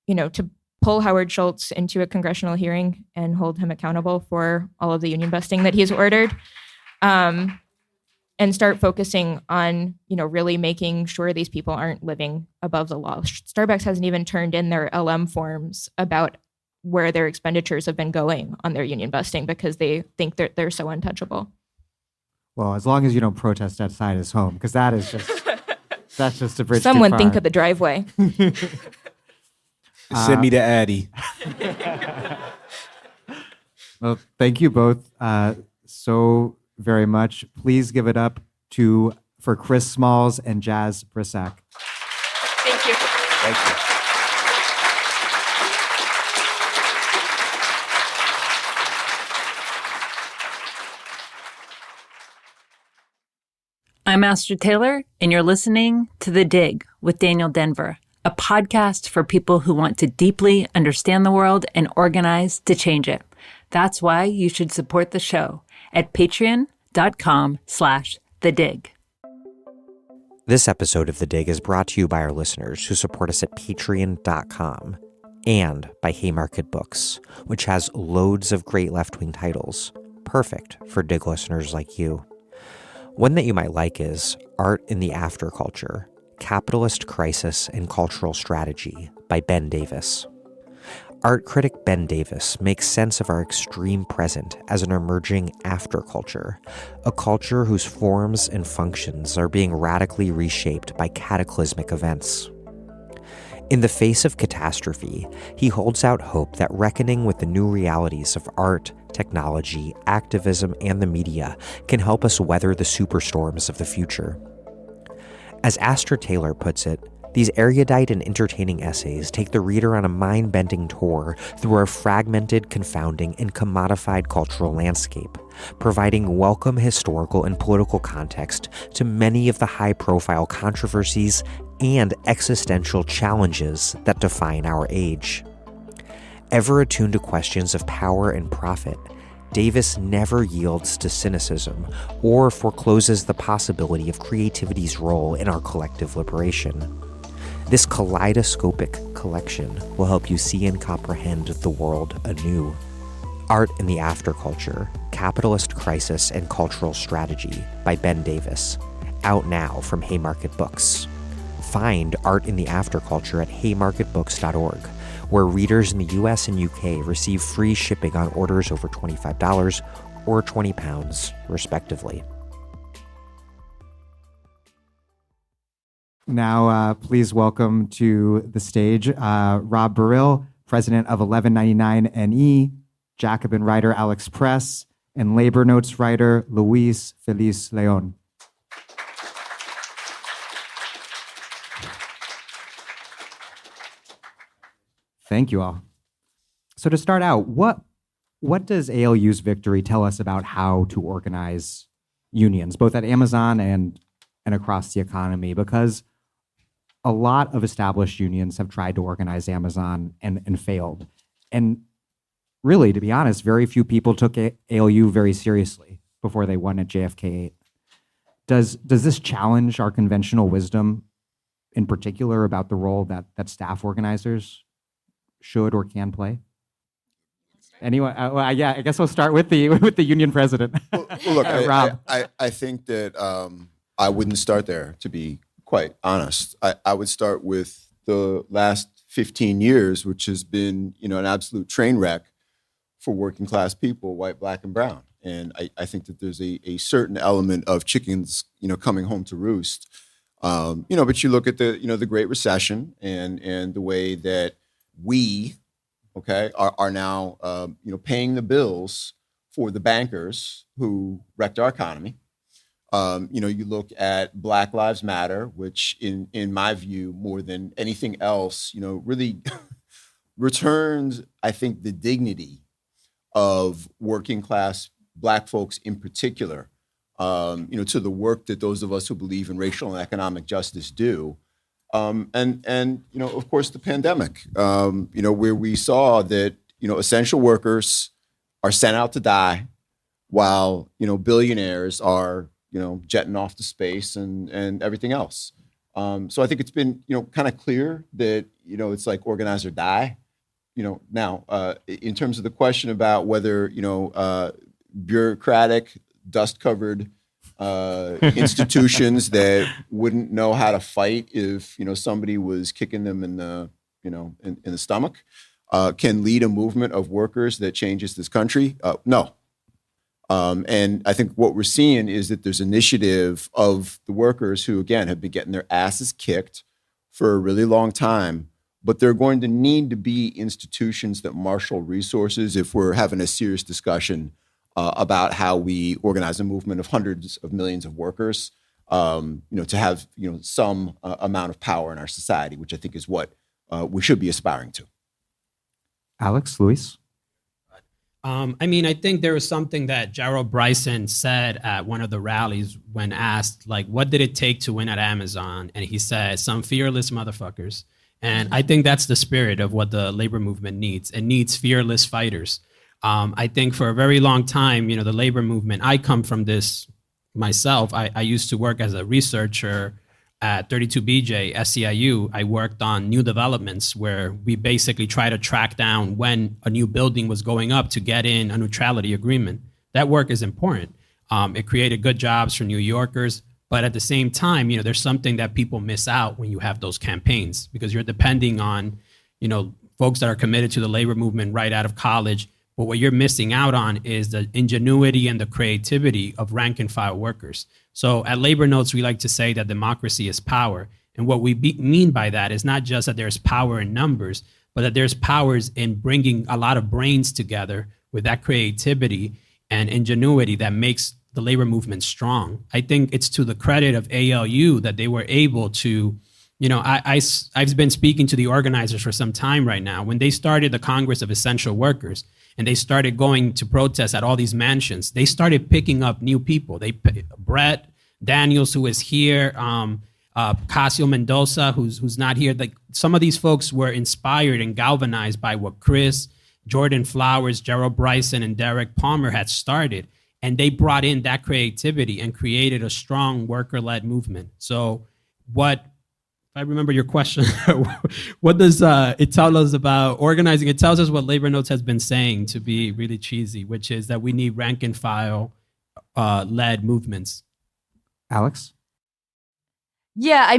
to pull Howard Schultz into a congressional hearing and hold him accountable for all of the union busting that he's ordered. And start focusing on, really making sure these people aren't living above the law. Starbucks hasn't even turned in their LM forms about where their expenditures have been going on their union busting because they think that they're so untouchable. Well, as long as you don't protest outside his home, because that's just a bridge Someone too think far. of the driveway. Send me to Addy. Well, thank you both so very much. Please give it up for Chris Smalls and Jazz Brissac. Thank you. Thank you. I'm Astrid Taylor, and you're listening to The Dig with Daniel Denver, a podcast for people who want to deeply understand the world and organize to change it. That's why you should support the show at patreon.com/thedig. This episode of The Dig is brought to you by our listeners who support us at patreon.com and by Haymarket Books, which has loads of great left-wing titles, perfect for Dig listeners like you. One that you might like is Art in the Afterculture, Capitalist Crisis and Cultural Strategy by Ben Davis. Art critic Ben Davis makes sense of our extreme present as an emerging afterculture, a culture whose forms and functions are being radically reshaped by cataclysmic events. In the face of catastrophe, he holds out hope that reckoning with the new realities of art, technology, activism, and the media can help us weather the superstorms of the future. As Astrid Taylor puts it, these erudite and entertaining essays take the reader on a mind-bending tour through our fragmented, confounding, and commodified cultural landscape, providing welcome historical and political context to many of the high-profile controversies and existential challenges that define our age. Ever attuned to questions of power and profit, Davis never yields to cynicism or forecloses the possibility of creativity's role in our collective liberation. This kaleidoscopic collection will help you see and comprehend the world anew. Art in the Afterculture, Capitalist Crisis and Cultural Strategy by Ben Davis, out now from Haymarket Books. Find Art in the Afterculture at haymarketbooks.org, where readers in the US and UK receive free shipping on orders over $25 or £20, respectively. Now, please welcome to the stage Rob Burrill, president of 1199NE, Jacobin writer Alex Press, and labor notes writer Luis Feliz Leon. Thank you all. So to start out, what does ALU's victory tell us about how to organize unions, both at Amazon and across the economy? Because a lot of established unions have tried to organize Amazon and failed. And really, to be honest, very few people took ALU very seriously before they won at JFK 8. Does this challenge our conventional wisdom, in particular, about the role that staff organizers should or can play? Anyway, I guess I'll start with the union president. Well, look, Rob. I think that I wouldn't start there, to be quite honest. I would start with the last 15 years, which has been, an absolute train wreck for working class people, white, black, and brown. And I think that there's a certain element of chickens, coming home to roost. But you look at the Great Recession and the way that we, are now, paying the bills for the bankers who wrecked our economy. You look at Black Lives Matter, which in my view, more than anything else, really returns, I think, the dignity of working class Black folks in particular to the work that those of us who believe in racial and economic justice do. And of course, the pandemic, where we saw that, essential workers are sent out to die while, billionaires are, jetting off to space and everything else. So I think it's been, kind of clear that, it's like organize or die. Now, in terms of the question about whether, bureaucratic, dust-covered institutions that wouldn't know how to fight if, somebody was kicking them in the, in the stomach, can lead a movement of workers that changes this country? No. And I think what we're seeing is that there's initiative of the workers who, again, have been getting their asses kicked for a really long time, but they're going to need to be institutions that marshal resources if we're having a serious discussion about how we organize a movement of hundreds of millions of workers, to have, some amount of power in our society, which I think is what we should be aspiring to. Alex, Luis? I think there was something that Gerald Bryson said at one of the rallies when asked, what did it take to win at Amazon? And he said, some fearless motherfuckers. And I think that's the spirit of what the labor movement needs. It needs fearless fighters. I think for a very long time, the labor movement, I come from this myself. I used to work as a researcher at 32BJ, SCIU. I worked on new developments where we basically try to track down when a new building was going up to get in a neutrality agreement. That work is important. It created good jobs for New Yorkers. But at the same time, there's something that people miss out when you have those campaigns, because you're depending on, folks that are committed to the labor movement right out of college. But what you're missing out on is the ingenuity and the creativity of rank and file workers. So at Labor Notes, we like to say that democracy is power. And what we mean by that is not just that there's power in numbers, but that there's powers in bringing a lot of brains together with that creativity and ingenuity that makes the labor movement strong. I think it's to the credit of ALU that they were able to, I've been speaking to the organizers for some time right now. When they started the Congress of Essential Workers and they started going to protest at all these mansions, they started picking up new people. Brett Daniels, who is here, Casio Mendoza, who's not here. Like, some of these folks were inspired and galvanized by what Chris, Jordan Flowers, Gerald Bryson, and Derek Palmer had started. And they brought in that creativity and created a strong worker-led movement. So if I remember your question, what does it tell us about organizing? It tells us what Labor Notes has been saying, to be really cheesy, which is that we need rank and file led movements. Alex? Yeah,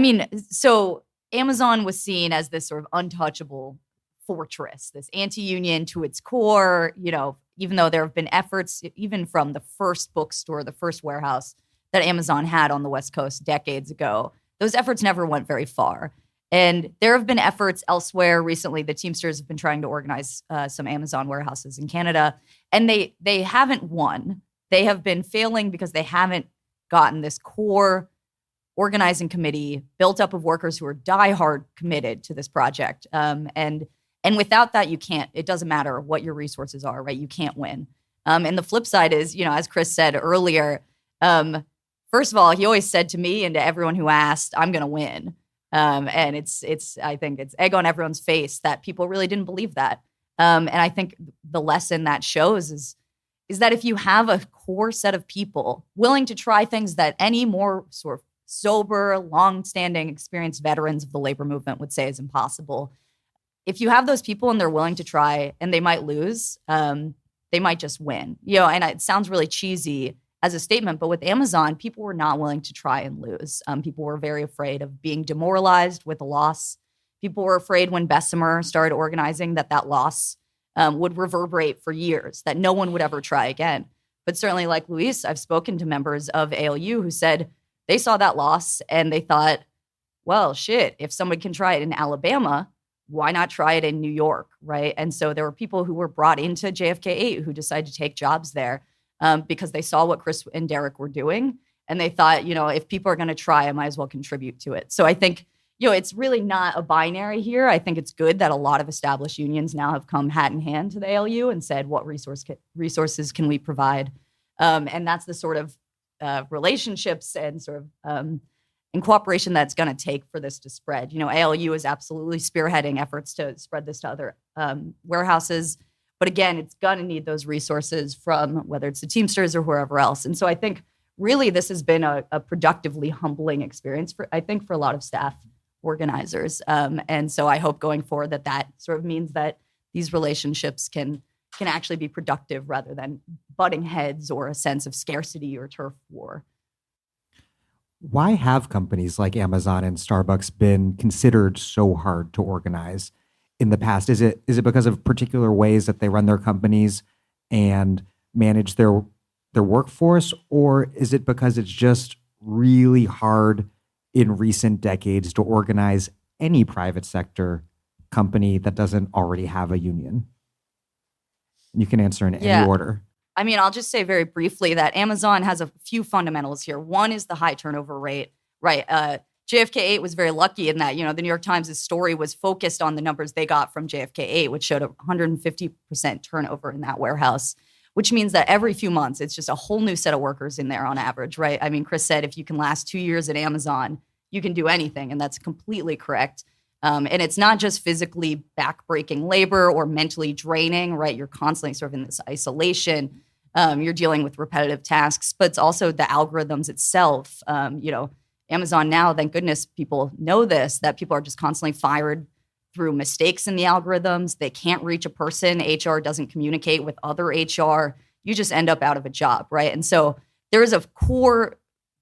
so Amazon was seen as this sort of untouchable fortress, this anti-union to its core, even though there have been efforts, even from the first bookstore, the first warehouse that Amazon had on the West Coast decades ago, those efforts never went very far. And there have been efforts elsewhere. Recently, the Teamsters have been trying to organize some Amazon warehouses in Canada, and they haven't won. They have been failing because they haven't gotten this core organizing committee built up of workers who are diehard committed to this project. And without that, you can't. It doesn't matter what your resources are, right? You can't win. And the flip side is, as Chris said earlier, first of all, he always said to me and to everyone who asked, "I'm going to win." And I think it's egg on everyone's face that people really didn't believe that. And I think the lesson that shows is that if you have a core set of people willing to try things that any more sort of sober, long-standing, experienced veterans of the labor movement would say is impossible, if you have those people and they're willing to try and they might lose, they might just win. And it sounds really cheesy as a statement, but with Amazon, people were not willing to try and lose. People were very afraid of being demoralized with a loss. People were afraid when Bessemer started organizing that loss would reverberate for years, that no one would ever try again. But certainly, like Luis, I've spoken to members of ALU who said they saw that loss and they thought, well, shit, if someone can try it in Alabama, why not try it in New York, right? And so there were people who were brought into JFK 8 who decided to take jobs there because they saw what Chris and Derek were doing. And they thought, if people are going to try, I might as well contribute to it. So I think, it's really not a binary here. I think it's good that a lot of established unions now have come hat in hand to the ALU and said, what resources can we provide? And that's the sort of relationships and sort of and cooperation that's going to take for this to spread. ALU is absolutely spearheading efforts to spread this to other warehouses. But again, it's going to need those resources from whether it's the Teamsters or whoever else. And so I think really this has been a productively humbling experience for a lot of staff organizers. And so I hope going forward that sort of means that these relationships can actually be productive rather than butting heads or a sense of scarcity or turf war. Why have companies like Amazon and Starbucks been considered so hard to organize in the past? Is it because of particular ways that they run their companies and manage their workforce, or is it because it's just really hard in recent decades to organize any private sector company that doesn't already have a union? You can answer in any order. I mean, I'll just say very briefly that Amazon has a few fundamentals here. One is the high turnover rate, right? JFK 8 was very lucky in that, the New York Times' story was focused on the numbers they got from JFK 8, which showed a 150% turnover in that warehouse, which means that every few months, it's just a whole new set of workers in there on average, right? I mean, Chris said, if you can last 2 years at Amazon, you can do anything. And that's completely correct. And it's not just physically backbreaking labor or mentally draining, right? You're constantly sort of in this isolation. You're dealing with repetitive tasks, but it's also the algorithms itself. Amazon now, thank goodness people know this, that people are just constantly fired through mistakes in the algorithms. They can't reach a person. HR doesn't communicate with other HR. You just end up out of a job, right? And so there is a core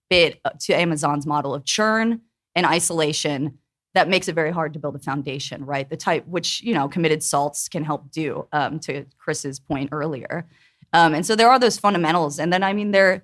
bit to Amazon's model of churn and isolation that makes it very hard to build a foundation, right? The type which, committed salts can help do, to Chris's point earlier. And so there are those fundamentals. And then, I mean, to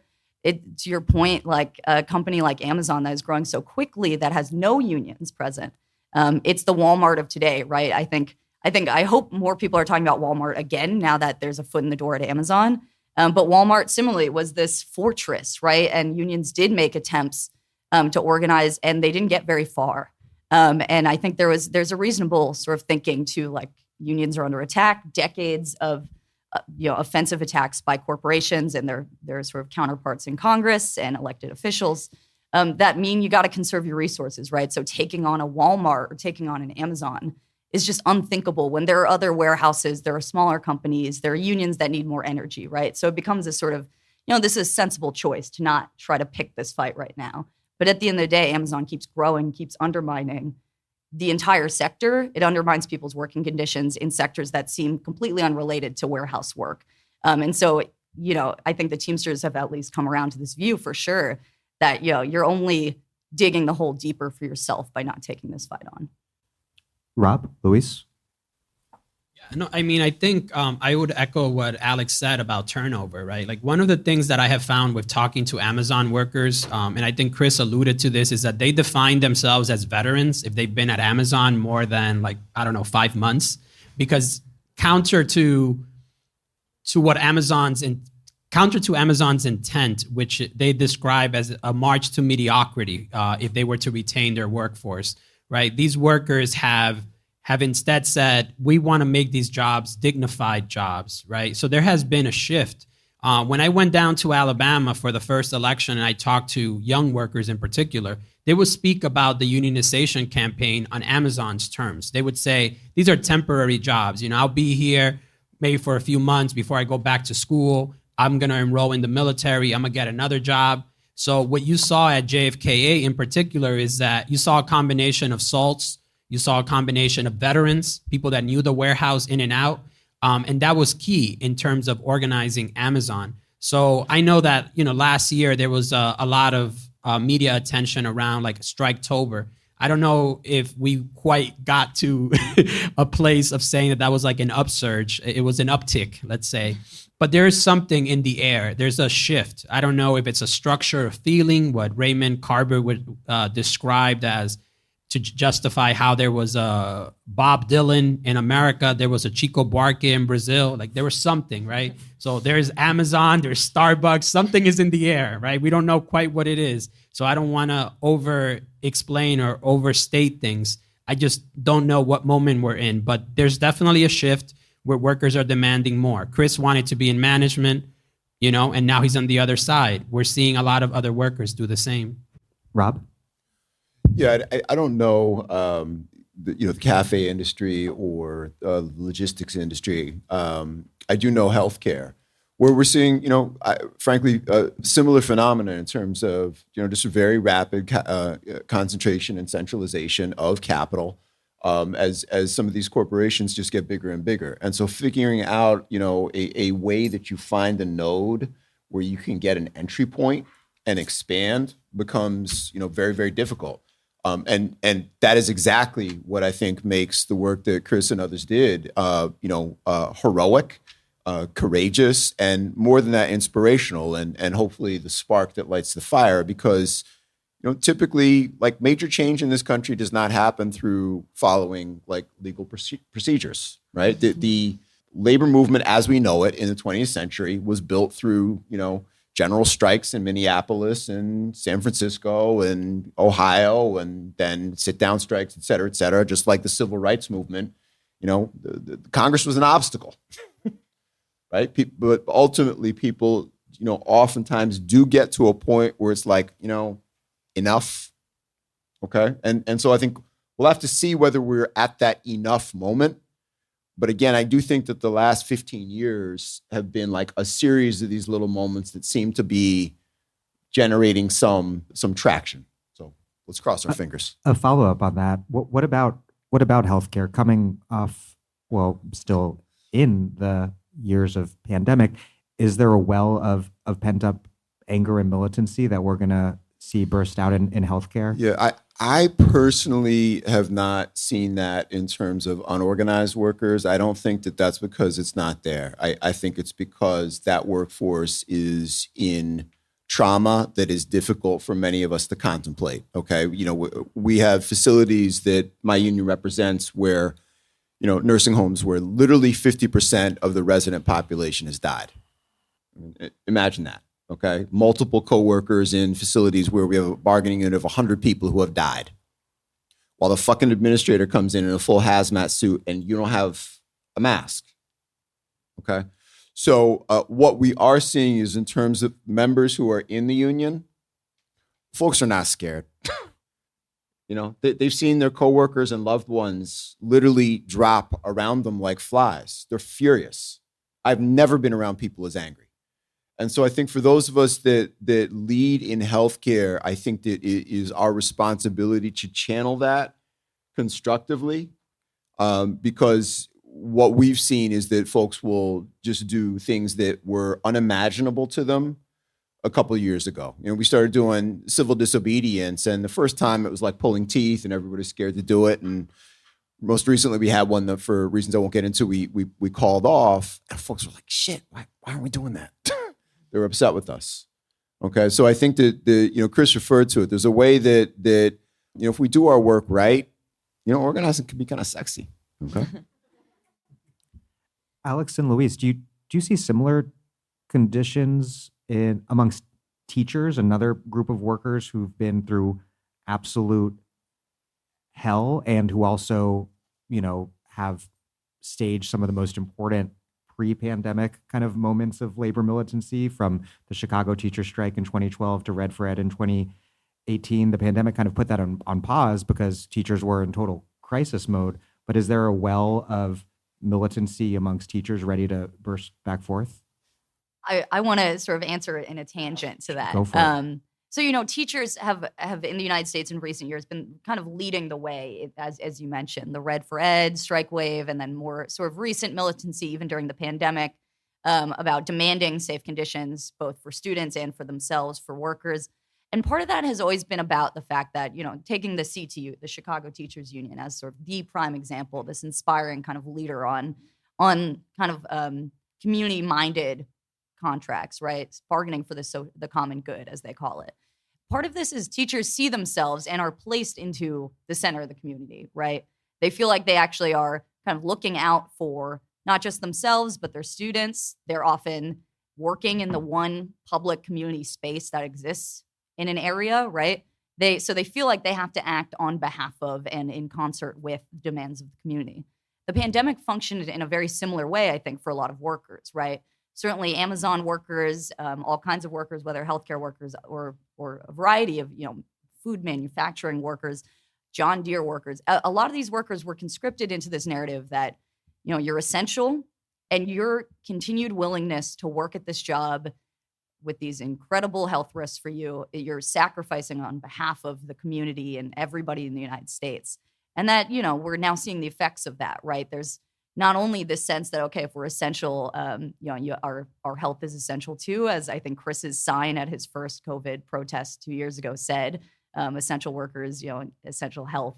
your point, like a company like Amazon that is growing so quickly that has no unions present. It's the Walmart of today, right? I hope more people are talking about Walmart again now that there's a foot in the door at Amazon. But Walmart similarly was this fortress, right? And unions did make attempts to organize, and they didn't get very far. And I think there's a reasonable sort of thinking to like unions are under attack, decades of offensive attacks by corporations and their sort of counterparts in Congress and elected officials that mean you got to conserve your resources, right? So taking on a Walmart or taking on an Amazon is just unthinkable when there are other warehouses, there are smaller companies, there are unions that need more energy, right? So it becomes a sort of, this is a sensible choice to not try to pick this fight right now. But at the end of the day, Amazon keeps growing, keeps undermining the entire sector. It undermines people's working conditions in sectors that seem completely unrelated to warehouse work. And so, I think the Teamsters have at least come around to this view for sure that, you're only digging the hole deeper for yourself by not taking this fight on. Rob, Luis? No, I mean, I think I would echo what Alex said about turnover, right? Like one of the things that I have found with talking to Amazon workers, and I think Chris alluded to this, is that they define themselves as veterans if they've been at Amazon more than 5 months, because counter to Amazon's intent, which they describe as a march to mediocrity, if they were to retain their workforce, right? These workers have instead said, we want to make these jobs dignified jobs, right? So there has been a shift. When I went down to Alabama for the first election and I talked to young workers in particular, they would speak about the unionization campaign on Amazon's terms. They would say, these are temporary jobs. I'll be here maybe for a few months before I go back to school. I'm going to enroll in the military. I'm going to get another job. So what you saw at JFK8 in particular is that you saw a combination of salts. You saw a combination of veterans, people that knew the warehouse in and out. And that was key in terms of organizing Amazon. So I know that, last year there was a lot of media attention around like Striketober. I don't know if we quite got to a place of saying that was like an upsurge. It was an uptick, let's say. But there is something in the air. There's a shift. I don't know if it's a structure of feeling, what Raymond Carver would describe as to justify how there was a Bob Dylan in America, there was a Chico Buarque in Brazil. Like there was something, right? So there's Amazon, there's Starbucks, something is in the air, right? We don't know quite what it is. So I don't want to over-explain or overstate things. I just don't know what moment we're in. But there's definitely a shift where workers are demanding more. Chris wanted to be in management. and now he's on the other side. We're seeing a lot of other workers do the same. Rob? Yeah, I don't know, the cafe industry or logistics industry. I do know healthcare, where we're seeing, frankly, similar phenomena in terms of, just a very rapid concentration and centralization of capital as some of these corporations just get bigger and bigger. And so figuring out, a way that you find a node where you can get an entry point and expand becomes, very, very difficult. And that is exactly what I think makes the work that Chris and others did, heroic, courageous, and more than that, inspirational, and hopefully the spark that lights the fire. Because, typically, like, major change in this country does not happen through following like legal procedures, right? The labor movement as we know it in the 20th century was built through, general strikes in Minneapolis and San Francisco and Ohio, and then sit-down strikes, et cetera, just like the civil rights movement. The Congress was an obstacle, right? But ultimately, people, oftentimes do get to a point where it's like, enough, okay? And so I think we'll have to see whether we're at that enough moment. But again, I do think that the last 15 years have been like a series of these little moments that seem to be generating some traction. So let's cross our fingers. A follow-up on that. What about healthcare coming off, still in the years of pandemic? Is there a well of pent-up anger and militancy that we're going to see burst out in healthcare? Yeah, I personally have not seen that in terms of unorganized workers. I don't think that that's because it's not there. I think it's because that workforce is in trauma that is difficult for many of us to contemplate, okay? We have facilities that my union represents where, nursing homes where literally 50% of the resident population has died. Imagine that. Okay, multiple coworkers in facilities where we have a bargaining unit of 100 people who have died, while the fucking administrator comes in a full hazmat suit and you don't have a mask. Okay, so what we are seeing is, in terms of members who are in the union, folks are not scared. They've seen their coworkers and loved ones literally drop around them like flies. They're furious. I've never been around people as angry. And so I think for those of us that lead in healthcare, I think that it is our responsibility to channel that constructively, because what we've seen is that folks will just do things that were unimaginable to them a couple of years ago. We started doing civil disobedience, and the first time it was like pulling teeth, and everybody's scared to do it. And most recently, we had one that, for reasons I won't get into, we called off, and folks were like, "Shit, why aren't we doing that?" They were upset with us. Okay, so I think that Chris referred to it. There's a way that if we do our work right, organizing can be kind of sexy. Okay. Alex and Luis, do you see similar conditions amongst teachers, another group of workers who've been through absolute hell and who also, have staged some of the most important pre-pandemic kind of moments of labor militancy, from the Chicago teacher strike in 2012 to Red for Ed in 2018. The pandemic kind of put that on pause because teachers were in total crisis mode. But is there a well of militancy amongst teachers ready to burst back forth? I want to sort of answer it in a tangent to that. Go for it. So, teachers have in the United States in recent years been kind of leading the way, as you mentioned, the Red for Ed strike wave, and then more sort of recent militancy, even during the pandemic, about demanding safe conditions, both for students and for themselves, for workers. And part of that has always been about the fact that, taking the CTU, the Chicago Teachers Union, as sort of the prime example, this inspiring kind of leader on kind of community-minded contracts, right? Bargaining for the common good, as they call it. Part of this is teachers see themselves and are placed into the center of the community, right? They feel like they actually are kind of looking out for not just themselves, but their students. They're often working in the one public community space that exists in an area, right? So they feel like they have to act on behalf of and in concert with demands of the community. The pandemic functioned in a very similar way, I think, for a lot of workers, right? certainly Amazon workers, all kinds of workers, whether healthcare workers or a variety of, food manufacturing workers, John Deere workers. A lot of these workers were conscripted into this narrative that, you're essential, and your continued willingness to work at this job with these incredible health risks for you, you're sacrificing on behalf of the community and everybody in the United States. And that, we're now seeing the effects of that, right? There's not only this sense that, okay, if we're essential, our health is essential too, as I think Chris's sign at his first COVID protest 2 years ago said, essential workers, essential health,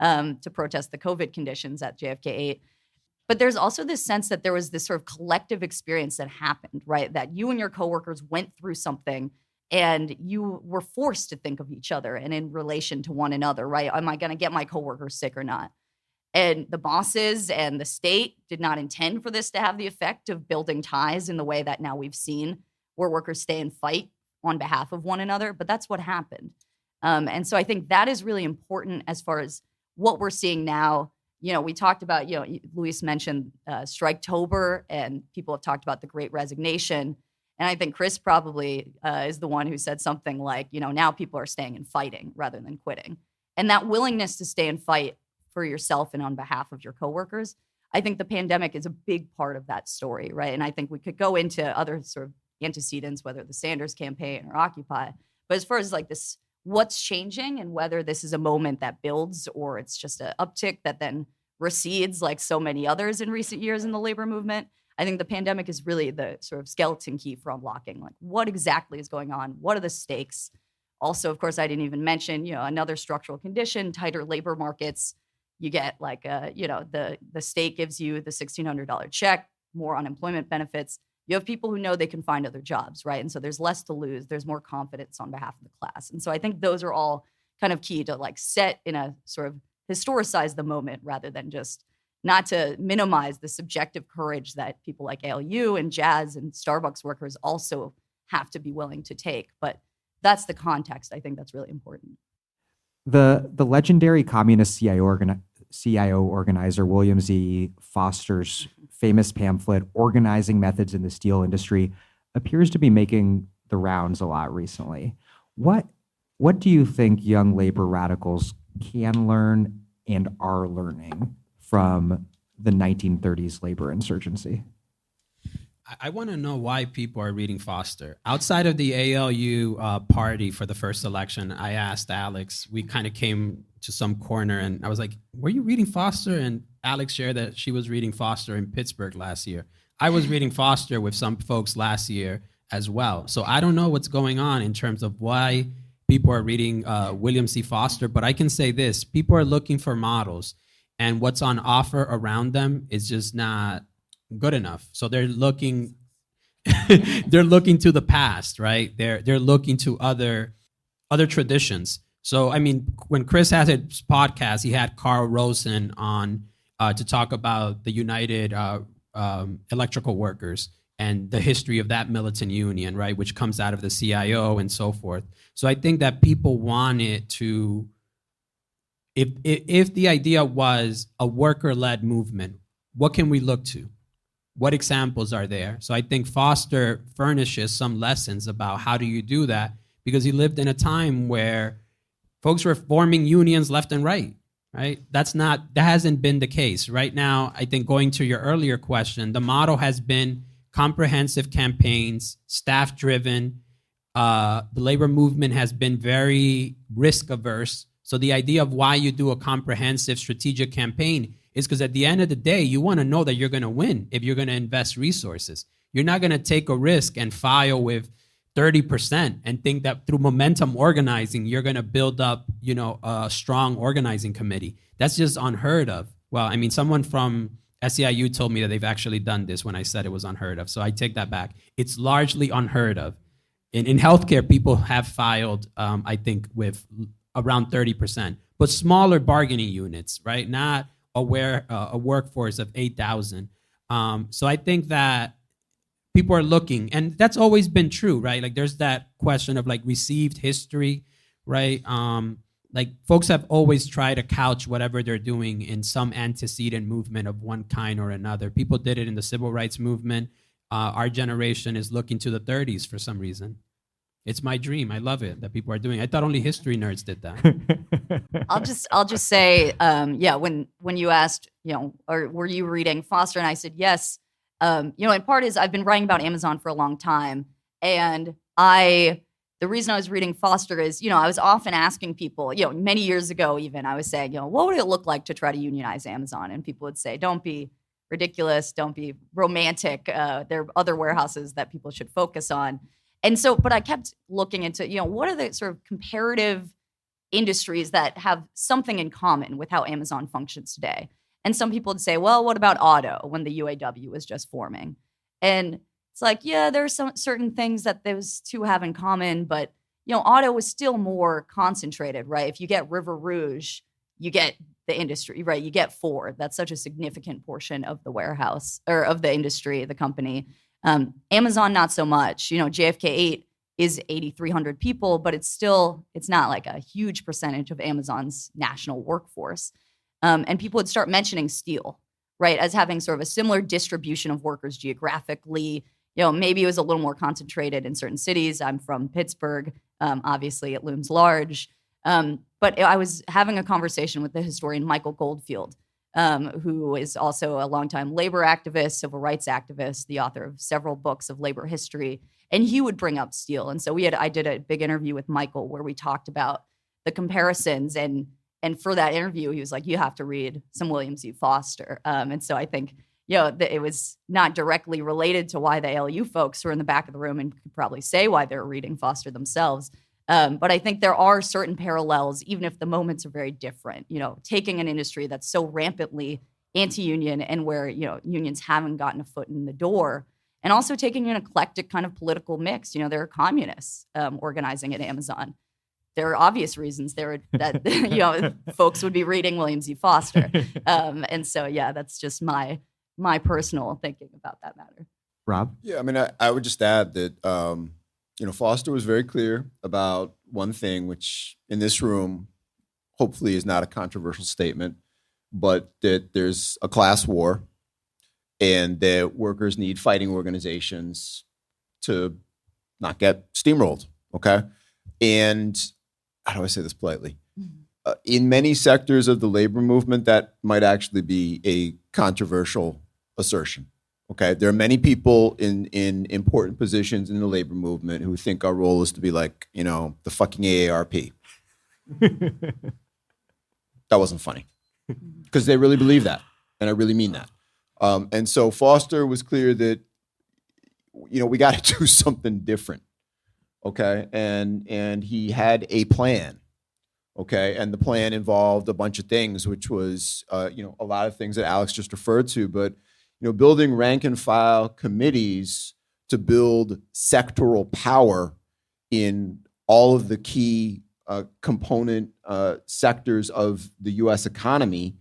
to protest the COVID conditions at JFK 8. But there's also this sense that there was this sort of collective experience that happened, right? That you and your coworkers went through something and you were forced to think of each other and in relation to one another, right? Am I going to get my coworkers sick or not? And the bosses and the state did not intend for this to have the effect of building ties in the way that now we've seen, where workers stay and fight on behalf of one another. But that's what happened. And so I think that is really important as far as what we're seeing now. We talked about, Luis mentioned Striketober, and people have talked about the Great Resignation. And I think Chris probably is the one who said something like, now people are staying and fighting rather than quitting. And that willingness to stay and fight for yourself and on behalf of your coworkers, I think the pandemic is a big part of that story, right? And I think we could go into other sort of antecedents, whether the Sanders campaign or Occupy. But as far as like this, what's changing and whether this is a moment that builds or it's just an uptick that then recedes like so many others in recent years in the labor movement, I think the pandemic is really the sort of skeleton key for unlocking like what exactly is going on, what are the stakes. Also, of course, I didn't even mention, another structural condition, tighter labor markets. You get like, the state gives you the $1,600 check, more unemployment benefits. You have people who know they can find other jobs, right? And so there's less to lose. There's more confidence on behalf of the class. And so I think those are all kind of key to like set in a sort of historicize the moment rather than just not to minimize the subjective courage that people like ALU and Jazz and Starbucks workers also have to be willing to take. But that's the context. I think that's really important. The legendary communist CIO organizer William Z. Foster's famous pamphlet, Organizing Methods in the Steel Industry, appears to be making the rounds a lot recently. What do you think young labor radicals can learn and are learning from the 1930s labor insurgency? I want to know why people are reading Foster. Outside of the ALU party for the first election, I asked Alex, we kind of came to some corner and I was like, were you reading Foster? And Alex shared that she was reading Foster in Pittsburgh last year. I was reading Foster with some folks last year as well. So I don't know what's going on in terms of why people are reading William C. Foster, but I can say this, people are looking for models and what's on offer around them is just not good enough. So they're looking they're looking to the past, right? They're looking to other traditions. So I mean, when Chris had his podcast, he had Carl Rosen on to talk about the United Electrical Workers and the history of that militant union, right, which comes out of the CIO and so forth. So I think that people wanted to, if the idea was a worker-led movement, what can we look to? What examples are there? So I think Foster furnishes some lessons about how do you do that, because he lived in a time where folks were forming unions left and right, right? That hasn't been the case. Right now, I think going to your earlier question, the model has been comprehensive campaigns, staff-driven. The labor movement has been very risk-averse. So the idea of why you do a comprehensive strategic campaign is because at the end of the day, you want to know that you're going to win if you're going to invest resources. You're not going to take a risk and file with 30% and think that through momentum organizing, you're going to build up, a strong organizing committee. That's just unheard of. Well, I mean, someone from SEIU told me that they've actually done this when I said it was unheard of. So I take that back. It's largely unheard of. In healthcare, people have filed, I think, with around 30%, but smaller bargaining units, right? Not a workforce of 8,000. So I think that people are looking, and that's always been true, right? Like there's that question of like received history, right? Like folks have always tried to couch whatever they're doing in some antecedent movement of one kind or another. People did it in the civil rights movement. our generation is looking to the 30s for some reason. It's my dream. I love it that people are doing it. I thought only history nerds did that. I'll just say, yeah, when you asked, or were you reading Foster? And I said, yes. In part is I've been writing about Amazon for a long time. And the reason I was reading Foster is, I was often asking people, many years ago even, I was saying, what would it look like to try to unionize Amazon? And people would say, don't be ridiculous, don't be romantic. There are other warehouses that people should focus on. And so, but I kept looking into, what are the sort of comparative industries that have something in common with how Amazon functions today? And some people would say, well, what about auto when the UAW was just forming? And it's like, yeah, there's some certain things that those two have in common, but, auto is still more concentrated, right? If you get River Rouge, you get the industry, right? You get Ford. That's such a significant portion of the warehouse or of the industry, the company. Amazon, not so much. JFK 8 is 8,300 people, but it's not like a huge percentage of Amazon's national workforce. And people would start mentioning steel, right, as having sort of a similar distribution of workers geographically. Maybe it was a little more concentrated in certain cities. I'm from Pittsburgh. Obviously, it looms large. But I was having a conversation with the historian Michael Goldfield, who is also a longtime labor activist, civil rights activist, the author of several books of labor history. And he would bring up steel. And so I did a big interview with Michael where we talked about the comparisons. And for that interview, he was like, you have to read some William Z. Foster. And so I think, that it was not directly related to why the ALU folks were in the back of the room and could probably say why they're reading Foster themselves. But I think there are certain parallels, even if the moments are very different. Taking an industry that's so rampantly anti-union and where, unions haven't gotten a foot in the door, and also taking an eclectic kind of political mix. There are communists organizing at Amazon. There are obvious reasons that folks would be reading William Z. Foster. And so, yeah, that's just my personal thinking about that matter. Rob? Yeah, I mean, I would just add that, Foster was very clear about one thing, which in this room, hopefully is not a controversial statement, but that there's a class war and that workers need fighting organizations to not get steamrolled, okay? And how do I say this politely? In many sectors of the labor movement, that might actually be a controversial assertion. Okay, there are many people in important positions in the labor movement who think our role is to be like, the fucking AARP. That wasn't funny, because they really believe that, and I really mean that. And so Foster was clear that, we got to do something different. Okay, and he had a plan. Okay, and the plan involved a bunch of things, which was, a lot of things that Alex just referred to, but building rank and file committees to build sectoral power in all of the key component sectors of the U.S. economy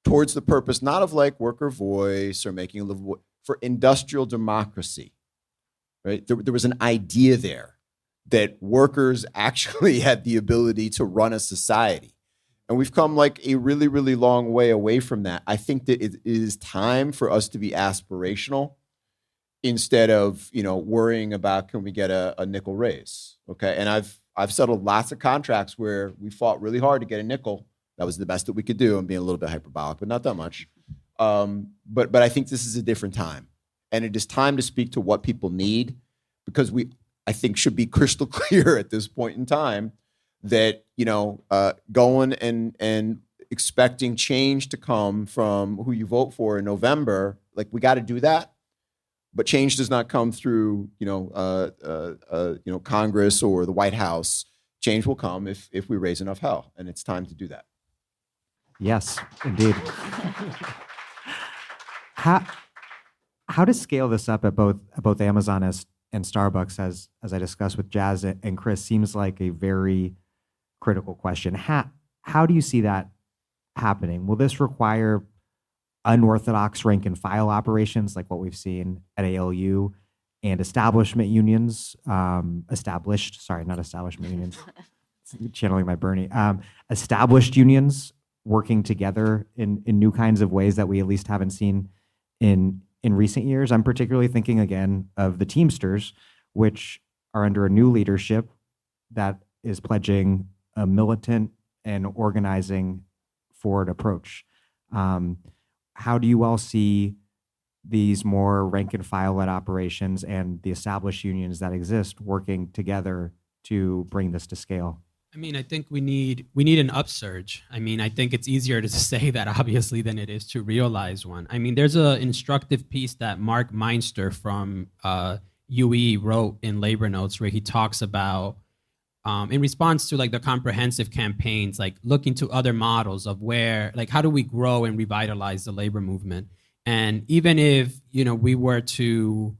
towards the purpose not of like worker voice or making a livable, for industrial democracy, right? There was an idea there that workers actually had the ability to run a society. And we've come like a really, really long way away from that. I think that it is time for us to be aspirational instead of, worrying about, can we get a nickel raise? Okay. And I've settled lots of contracts where we fought really hard to get a nickel. That was the best that we could do. I'm being a little bit hyperbolic, but not that much. But I think this is a different time. And it is time to speak to what people need, because I think should be crystal clear at this point in time that, going and expecting change to come from who you vote for in November, like we got to do that. But change does not come through, Congress or the White House. Change will come if we raise enough hell, and it's time to do that. Yes, indeed. How to scale this up at both Amazon and Starbucks, as I discussed with Jazz and Chris, seems like a very critical question. How do you see that happening? Will this require unorthodox rank and file operations like what we've seen at ALU and establishment unions, channeling my Bernie, established unions working together in new kinds of ways that we at least haven't seen in in recent years. I'm particularly thinking again of the Teamsters, which are under a new leadership that is pledging a militant and organizing forward approach. How do you all see these more rank and file led operations and the established unions that exist working together to bring this to scale? I mean, I think we need an upsurge. I mean, I think it's easier to say that obviously than it is to realize one. I mean, there's an instructive piece that Mark Meinster from UE wrote in Labor Notes where he talks about in response to like the comprehensive campaigns, like looking to other models of where, like, how do we grow and revitalize the labor movement? And even if, you know, we were to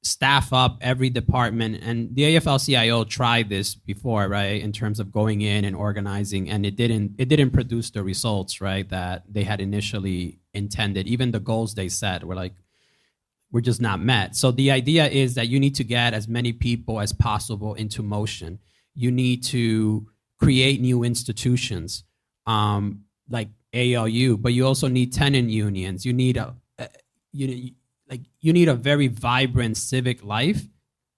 staff up every department, and the AFL-CIO tried this before, right, in terms of going in and organizing, and it didn't produce the results, right, that they had initially intended. Even the goals they set were just not met. So the idea is that you need to get as many people as possible into motion. You need to create new institutions like ALU, but you also need tenant unions. You need you need a very vibrant civic life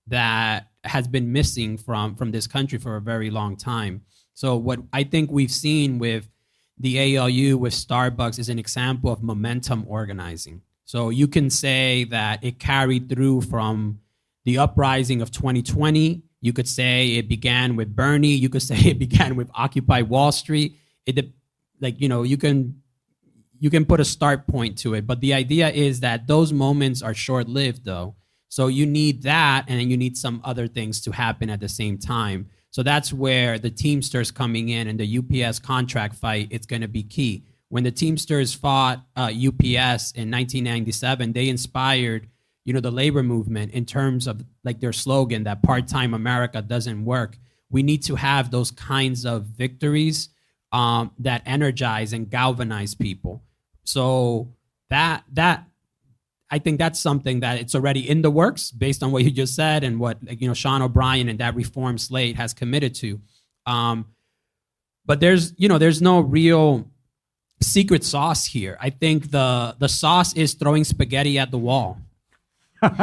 that has been missing from this country for a very long time. So what I think we've seen with the ALU, with Starbucks, is an example of momentum organizing. So you can say that it carried through from the uprising of 2020. You could say it began with Bernie. You could say it began with Occupy Wall Street. You can put a start point to it, but the idea is that those moments are short-lived, though. So you need that, and then you need some other things to happen at the same time. So that's where the Teamsters coming in and the UPS contract fight, it's going to be key. When the Teamsters fought UPS in 1997, they inspired, you know, the labor movement in terms of like their slogan that part-time America doesn't work. We need to have those kinds of victories that energize and galvanize people. So that I think that's something that it's already in the works based on what you just said and what, you know, Sean O'Brien and that reform slate has committed to. But there's no real secret sauce here. I think the sauce is throwing spaghetti at the wall. Let's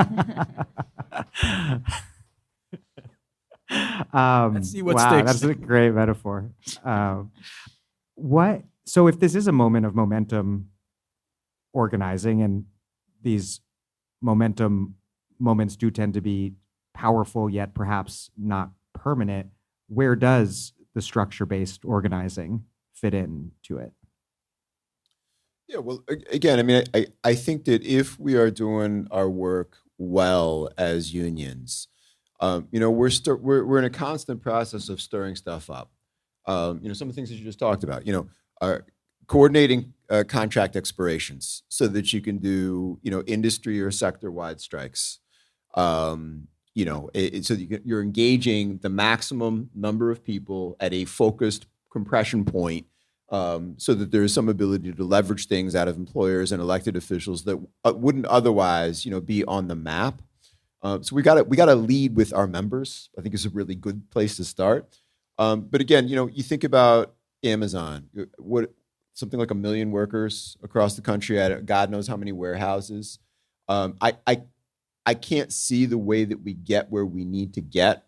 see what sticks. That's a great metaphor. So if this is a moment of momentum organizing, and these momentum moments do tend to be powerful yet perhaps not permanent, where does the structure-based organizing fit into it? Yeah, well, again, I mean, I think that if we are doing our work well as unions, you know, we're in a constant process of stirring stuff up. You know, some of the things that you just talked about, you know, coordinating contract expirations so that you can do, you know, industry or sector-wide strikes. You know, so you're engaging the maximum number of people at a focused compression point, so that there is some ability to leverage things out of employers and elected officials that wouldn't otherwise, you know, be on the map. So we got to lead with our members. I think is a really good place to start. But again, you know, you think about Amazon, something like 1 million workers across the country at God knows how many warehouses. I can't see the way that we get where we need to get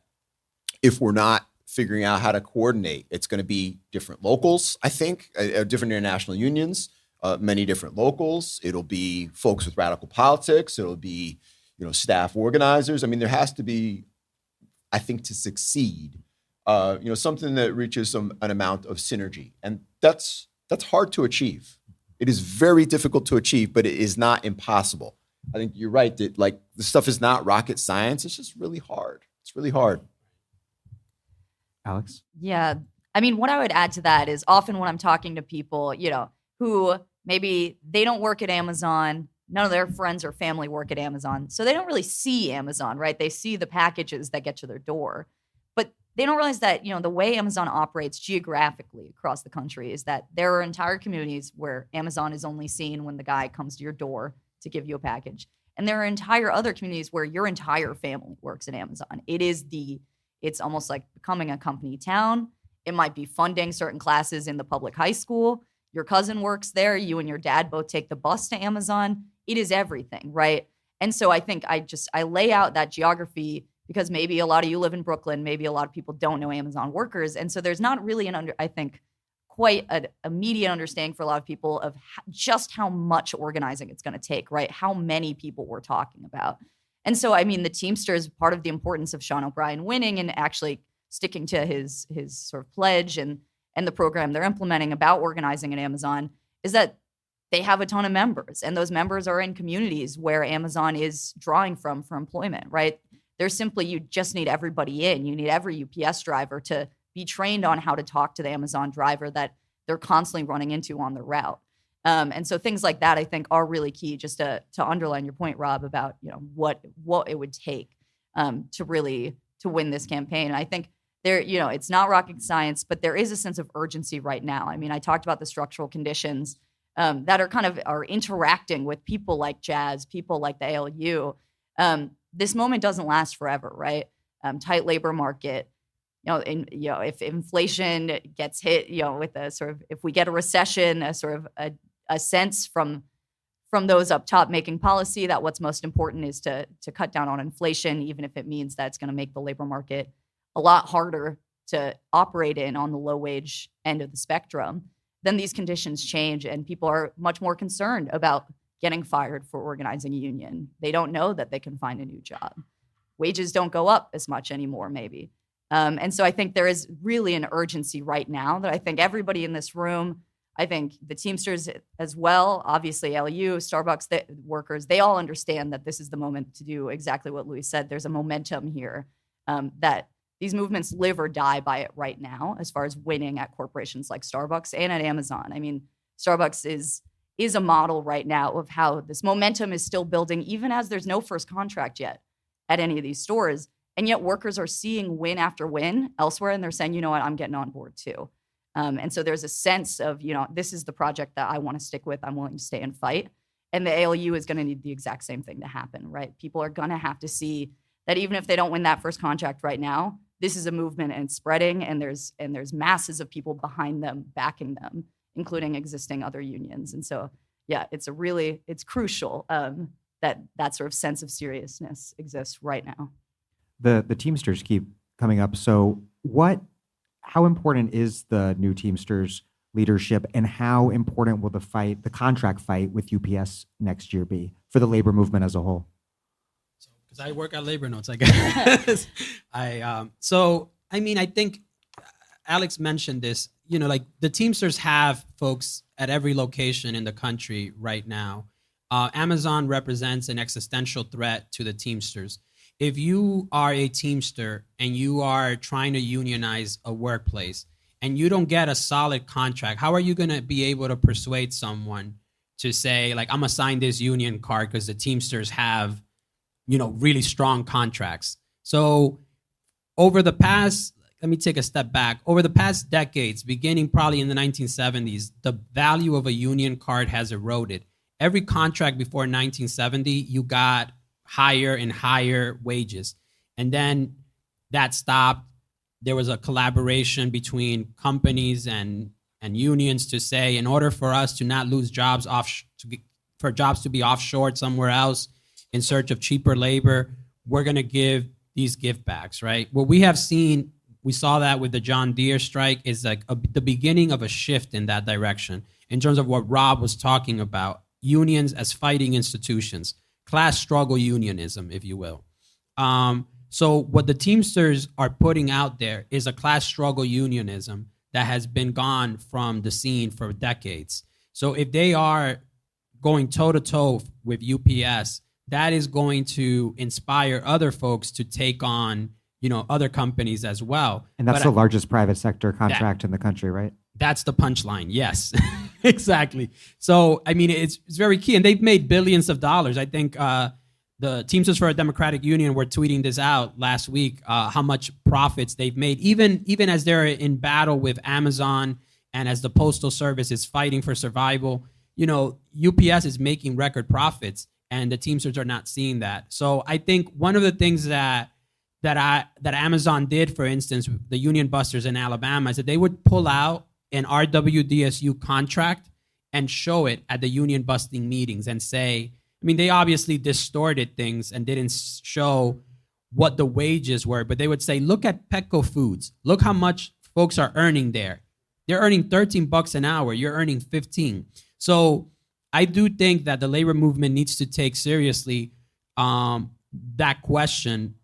if we're not figuring out how to coordinate. It's going to be different locals, I think, different international unions, many different locals. It'll be folks with radical politics. It'll be, you know, staff organizers. I mean, there has to be, I think, to succeed, you know, something that reaches an amount of synergy, and that's hard to achieve. It is very difficult to achieve, but it is not impossible. I think you're right that, like, the stuff is not rocket science. It's just really hard. It's really hard. Alex? Yeah. I mean, what I would add to that is often when I'm talking to people, you know, who maybe they don't work at Amazon, none of their friends or family work at Amazon, so they don't really see Amazon, right? They see the packages that get to their door. But they don't realize that, you know, the way Amazon operates geographically across the country is that there are entire communities where Amazon is only seen when the guy comes to your door to give you a package. And there are entire other communities where your entire family works at Amazon. It's almost like becoming a company town. It might be funding certain classes in the public high school. Your cousin works there. You and your dad both take the bus to Amazon. it is everything, right? And so I think I lay out that geography because maybe a lot of you live in Brooklyn, maybe a lot of people don't know Amazon workers. And so there's not really quite an immediate understanding for a lot of people of just how much organizing it's going to take, right? How many people we're talking about. And so, I mean, the Teamsters, part of the importance of Sean O'Brien winning and actually sticking to his sort of pledge and the program they're implementing about organizing at Amazon is that they have a ton of members, and those members are in communities where Amazon is drawing from for employment, right? There's simply, you just need everybody in. You need every UPS driver to be trained on how to talk to the Amazon driver that they're constantly running into on the route. And so things like that, I think, are really key. Just to underline your point, Rob, about what it would take to win this campaign. And I think there, it's not rocket science, but there is a sense of urgency right now. I mean, I talked about the structural conditions that are interacting with people like Jazz, people like the ALU. This moment doesn't last forever, right? Tight labor market. If inflation gets hit, with a sort of, if we get a recession, a sort of a sense from those up top making policy that what's most important is to cut down on inflation, even if it means that it's going to make the labor market a lot harder to operate in on the low wage end of the spectrum, then these conditions change and people are much more concerned about getting fired for organizing a union. They don't know that they can find a new job. Wages don't go up as much anymore, maybe. And so I think there is really an urgency right now that I think everybody in this room, I think the Teamsters as well, obviously LU, Starbucks workers, they all understand that this is the moment to do exactly what Louis said. There's a momentum here that these movements live or die by it right now as far as winning at corporations like Starbucks and at Amazon. I mean, Starbucks is a model right now of how this momentum is still building, even as there's no first contract yet at any of these stores. And yet workers are seeing win after win elsewhere, and they're saying, you know what, I'm getting on board too. And so there's a sense of, this is the project that I want to stick with. I'm willing to stay and fight. And the ALU is going to need the exact same thing to happen, right? People are going to have to see that even if they don't win that first contract right now, this is a movement and it's spreading, and there's masses of people behind them, backing them, including existing other unions. And so, yeah, it's crucial that sort of sense of seriousness exists right now. The Teamsters keep coming up. So how important is the new Teamsters leadership, and how important will the contract fight with UPS next year be for the labor movement as a whole? Because I work at Labor Notes, I guess. I think Alex mentioned this, like the Teamsters have folks at every location in the country right now. Amazon represents an existential threat to the Teamsters. If you are a Teamster and you are trying to unionize a workplace and you don't get a solid contract, how are you going to be able to persuade someone to say, like, I'm going to sign this union card because the Teamsters have, really strong contracts? So let me take a step back. Over the past decades, beginning probably in the 1970s, the value of a union card has eroded. Every contract before 1970, you got higher and higher wages. And then that stopped. There was a collaboration between companies and unions to say, in order for us to not lose jobs for jobs to be offshored somewhere else in search of cheaper labor, we're going to give these give backs, right? What we have seen, we saw that with the John Deere strike, is like the beginning of a shift in that direction in terms of what Rob was talking about, unions as fighting institutions. Class struggle unionism, if you will. So what the Teamsters are putting out there is a class struggle unionism that has been gone from the scene for decades. So if they are going toe-to-toe with UPS, that is going to inspire other folks to take on, other companies as well. And that's the largest private sector contract in the country, right? That's the punchline. Yes, exactly. So, it's very key. And they've made billions of dollars. I think the Teamsters for a Democratic Union were tweeting this out last week, how much profits they've made, even as they're in battle with Amazon and as the Postal Service is fighting for survival. UPS is making record profits, and the Teamsters are not seeing that. So I think one of the things that Amazon did, for instance, the union busters in Alabama, is that they would pull out an RWDSU contract and show it at the union busting meetings and say, I mean, they obviously distorted things and didn't show what the wages were, but they would say, look at Petco Foods. Look how much folks are earning there. They're earning $13 an hour. You're earning 15. So I do think that the labor movement needs to take seriously that question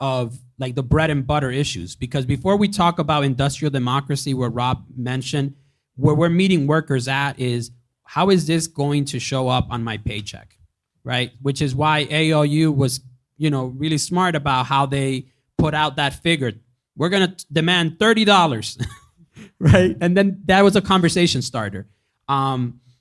of like the bread and butter issues. Because before we talk about industrial democracy, where Rob mentioned, where we're meeting workers at is, how is this going to show up on my paycheck, right? Which is why ALU was, really smart about how they put out that figure. We're going to demand $30, right? And then that was a conversation starter.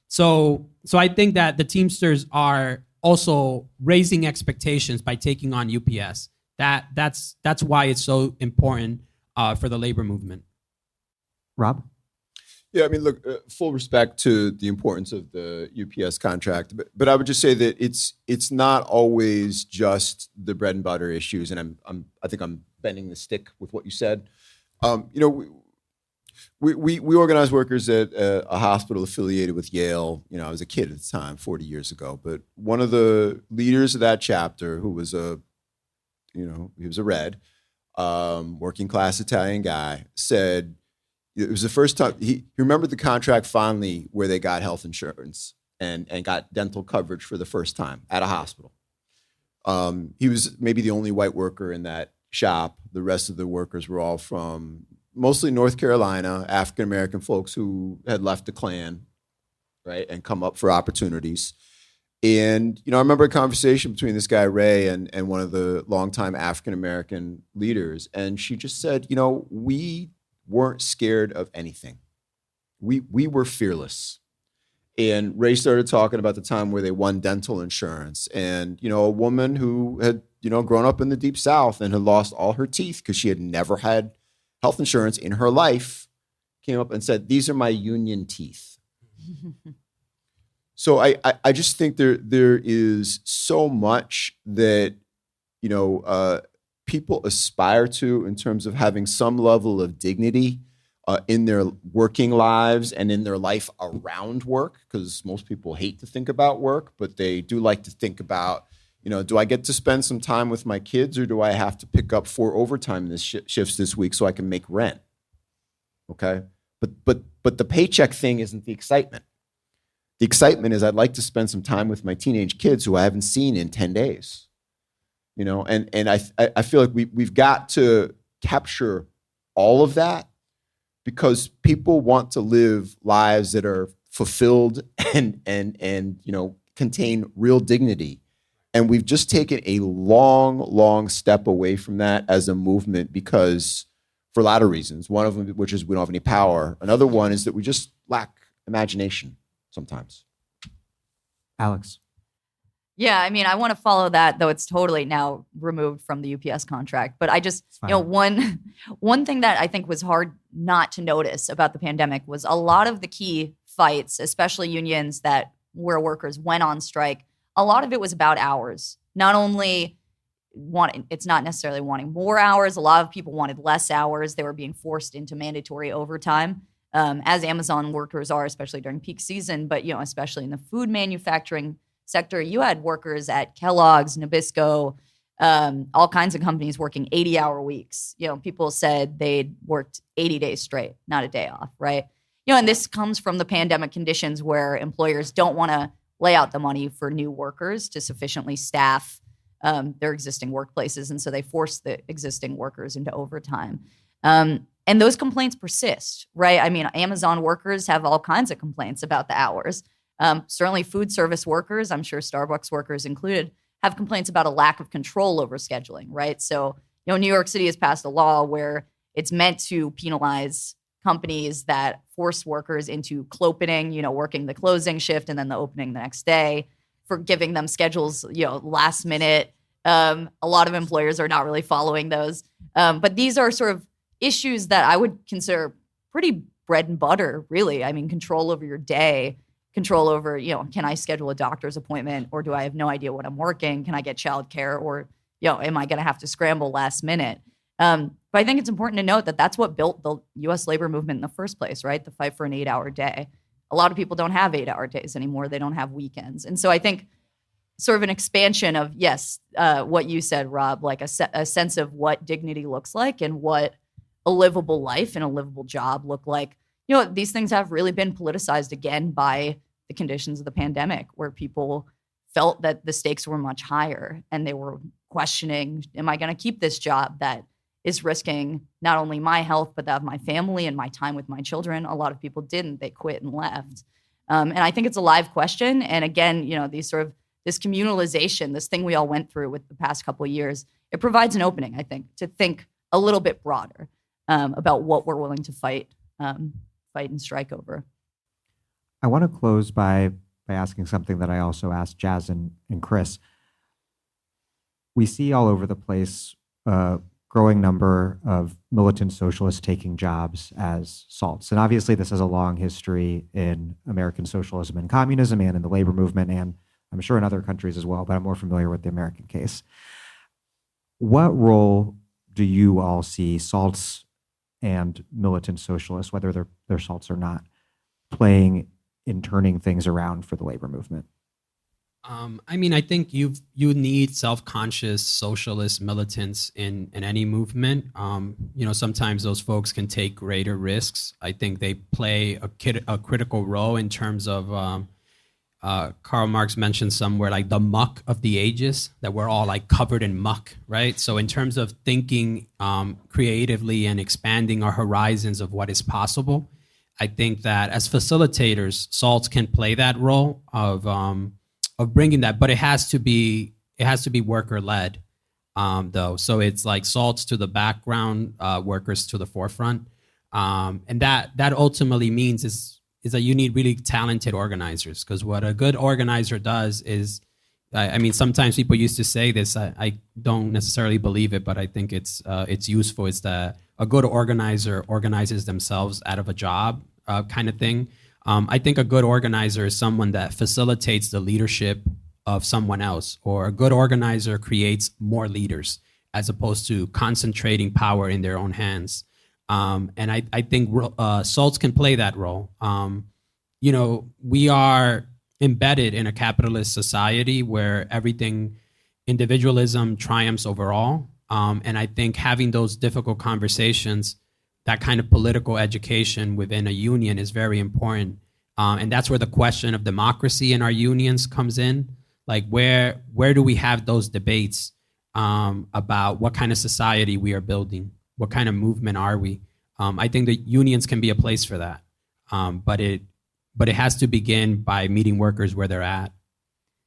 So I think that the Teamsters are also raising expectations by taking on UPS. That's why it's so important for the labor movement. Rob? Yeah, I mean, look, full respect to the importance of the UPS contract, but I would just say that it's not always just the bread and butter issues, and I think I'm bending the stick with what you said. We organize workers at a hospital affiliated with Yale. I was a kid at the time, 40 years ago, but one of the leaders of that chapter, who was he was a red, working class Italian guy, said, it was the first time he remembered the contract fondly where they got health insurance and got dental coverage for the first time at a hospital. He was maybe the only white worker in that shop. The rest of the workers were all from mostly North Carolina, African-American folks who had left the Klan, right, and come up for opportunities. And, I remember a conversation between this guy, Ray, and one of the longtime African-American leaders. And she just said, we weren't scared of anything. We were fearless. And Ray started talking about the time where they won dental insurance. And, a woman who had, grown up in the Deep South and had lost all her teeth because she had never had health insurance in her life, came up and said, "These are my union teeth." So I just think there is so much that, people aspire to in terms of having some level of dignity in their working lives and in their life around work, because most people hate to think about work, but they do like to think about, do I get to spend some time with my kids, or do I have to pick up 4 overtime shifts this week so I can make rent? Okay, but the paycheck thing isn't the excitement. The excitement is I'd like to spend some time with my teenage kids who I haven't seen in 10 days. And I feel like we've got to capture all of that, because people want to live lives that are fulfilled and contain real dignity. And we've just taken a long step away from that as a movement, because for a lot of reasons. One of them, which is we don't have any power. Another one is that we just lack imagination sometimes. Alex? Yeah, I mean, I want to follow that, though it's totally now removed from the UPS contract. But I just, one thing that I think was hard not to notice about the pandemic was a lot of the key fights, especially unions where workers went on strike, a lot of it was about hours. Not only it's not necessarily wanting more hours. A lot of people wanted less hours. They were being forced into mandatory overtime, as Amazon workers are, especially during peak season, but, especially in the food manufacturing sector. You had workers at Kellogg's, Nabisco, all kinds of companies working 80-hour weeks. People said they'd worked 80 days straight, not a day off, right? And this comes from the pandemic conditions where employers don't want to lay out the money for new workers to sufficiently staff their existing workplaces. And so they force the existing workers into overtime. And those complaints persist, right? I mean, Amazon workers have all kinds of complaints about the hours. Certainly food service workers, I'm sure Starbucks workers included, have complaints about a lack of control over scheduling, right? So, New York City has passed a law where it's meant to penalize companies that force workers into clopening, working the closing shift and then the opening the next day, for giving them schedules, last minute. A lot of employers are not really following those. But these are sort of issues that I would consider pretty bread and butter, really. I mean, control over your day, control over, can I schedule a doctor's appointment, or do I have no idea when I'm working? Can I get childcare, or, am I going to have to scramble last minute? But I think it's important to note that that's what built the U.S. labor movement in the first place, right? The fight for an 8-hour day. A lot of people don't have 8-hour days anymore. They don't have weekends. And so I think sort of an expansion of, yes, what you said, Rob, like a sense of what dignity looks like and what a livable life and a livable job look like. You know, these things have really been politicized again by the conditions of the pandemic, where people felt that the stakes were much higher and they were questioning, am I going to keep this job that is risking not only my health, but that of my family and my time with my children? A lot of people didn't. They quit and left. And I think it's a live question. And again, you know, this communalization, this thing we all went through with the past couple of years, it provides an opening, I think, to think a little bit broader about what we're willing to fight and strike over. I want to close by asking something that I also asked Jazz and Chris. We see all over the place a growing number of militant socialists taking jobs as salts. And obviously this has a long history in American socialism and communism and in the labor movement, and I'm sure in other countries as well, but I'm more familiar with the American case. What role do you all see salts and militant socialists, whether they're salts or not, playing in turning things around for the labor movement? I mean, I think you need self-conscious socialist militants in any movement. You know, sometimes those folks can take greater risks. I think they play a critical role in terms of Karl Marx mentioned somewhere like the muck of the ages, that we're all like covered in muck, right? So in terms of thinking creatively and expanding our horizons of what is possible, I think that as facilitators, salts can play that role of bringing that, but it has to be worker led, though. So it's like salts to the background, workers to the forefront, and that ultimately means is that you need really talented organizers, because what a good organizer does is, I mean, sometimes people used to say this. I don't necessarily believe it, but I think it's useful. It's that a good organizer organizes themselves out of a job, kind of thing. I think a good organizer is someone that facilitates the leadership of someone else, or a good organizer creates more leaders as opposed to concentrating power in their own hands. And I think salts can play that role. You know, we are embedded in a capitalist society where individualism triumphs over all. And I think having those difficult conversations, that kind of political education within a union is very important. And that's where the question of democracy in our unions comes in. Like where do we have those debates about what kind of society we are building? What kind of movement are we? I think that unions can be a place for that. But it has to begin by meeting workers where they're at.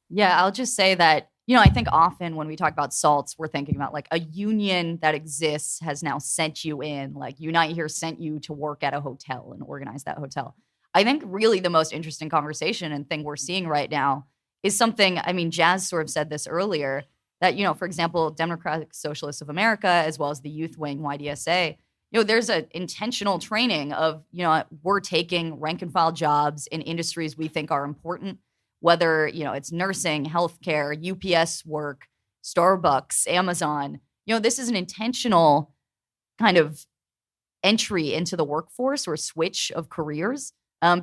Yeah, I'll just say that, you know, I think often when we talk about salts, we're thinking about like a union that exists has now sent you in, like Unite Here sent you to work at a hotel and organize that hotel. I think really the most interesting conversation and thing we're seeing right now is something, I mean, Jazz sort of said this earlier, that, you know, for example, Democratic Socialists of America, as well as the youth wing, YDSA, you know, there's an intentional training of, you know, we're taking rank and file jobs in industries we think are important, whether, you know, it's nursing, healthcare, UPS work, Starbucks, Amazon. You know, this is an intentional kind of entry into the workforce or switch of careers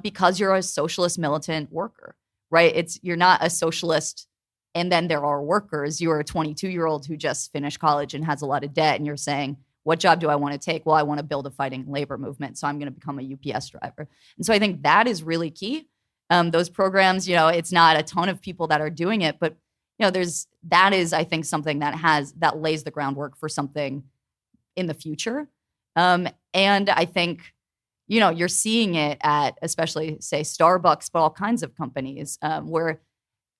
because you're a socialist militant worker, right? You're not a socialist and then there are workers. You're a 22-year-old who just finished college and has a lot of debt, and you're saying, what job do I want to take? Well, I want to build a fighting labor movement, so I'm going to become a UPS driver. And so I think that is really key. Those programs, you know, it's not a ton of people that are doing it, but, you know, that is, I think, something that lays the groundwork for something in the future. And I think, you know, you're seeing it at especially, say, Starbucks, but all kinds of companies where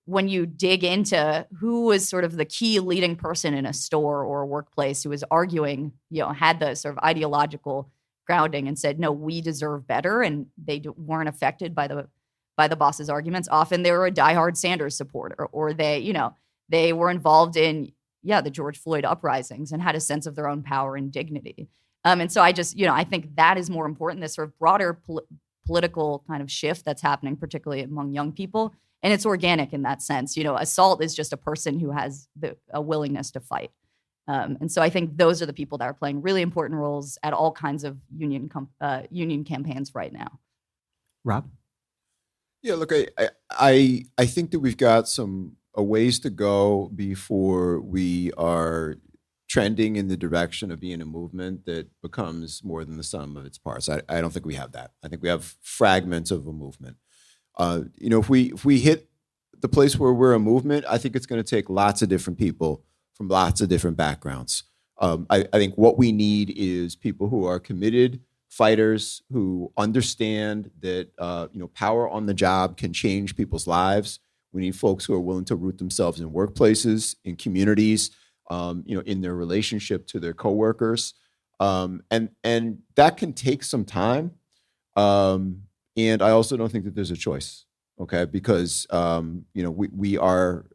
when you dig into who was sort of the key leading person in a store or a workplace who was arguing, you know, had the sort of ideological grounding and said, no, we deserve better, and they weren't affected by the boss's arguments. Often they were a diehard Sanders supporter, or they were involved in, the George Floyd uprisings and had a sense of their own power and dignity. And so I just, you know, I think that is more important, this sort of broader political kind of shift that's happening, particularly among young people. And it's organic in that sense. You know, assault is just a person who has a willingness to fight. And so I think those are the people that are playing really important roles at all kinds of union campaigns right now. Rob? Yeah, look, I think that we've got some a ways to go before we are trending in the direction of being a movement that becomes more than the sum of its parts. I don't think we have that. I think we have fragments of a movement. If we hit the place where we're a movement, I think it's going to take lots of different people from lots of different backgrounds. I think what we need is people who are committed fighters, who understand that power on the job can change people's lives. We need folks who are willing to root themselves in workplaces, in communities, in their relationship to their coworkers, and that can take some time. And I also don't think that there's a choice, okay? Because we are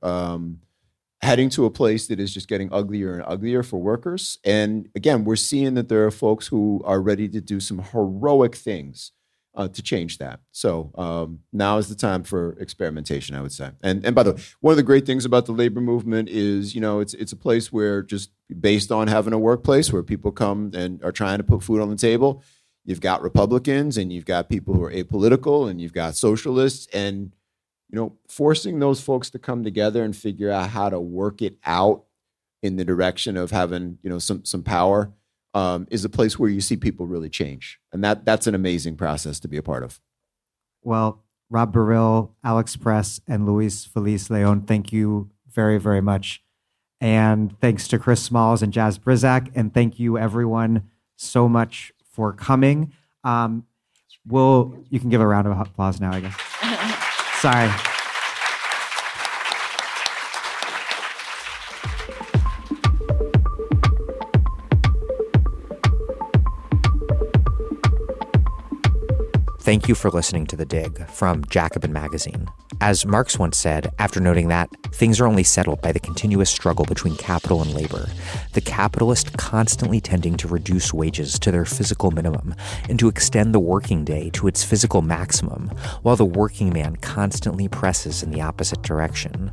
heading to a place that is just getting uglier and uglier for workers. And again, we're seeing that there are folks who are ready to do some heroic things to change that. So now is the time for experimentation, I would say. And by the way, one of the great things about the labor movement is, it's a place where, just based on having a workplace where people come and are trying to put food on the table, you've got Republicans and you've got people who are apolitical and you've got socialists, and forcing those folks to come together and figure out how to work it out in the direction of having some power is a place where you see people really change. And that's an amazing process to be a part of. Well, Rob Burrill, Alex Press, and Luis Feliz Leon, thank you very, very much. And thanks to Chris Smalls and Jazz Brizak. And thank you, everyone, so much for coming. You can give a round of applause now, I guess. Sorry. Thank you for listening to The Dig from Jacobin Magazine. As Marx once said, after noting that things are only settled by the continuous struggle between capital and labor, the capitalist constantly tending to reduce wages to their physical minimum and to extend the working day to its physical maximum, while the working man constantly presses in the opposite direction.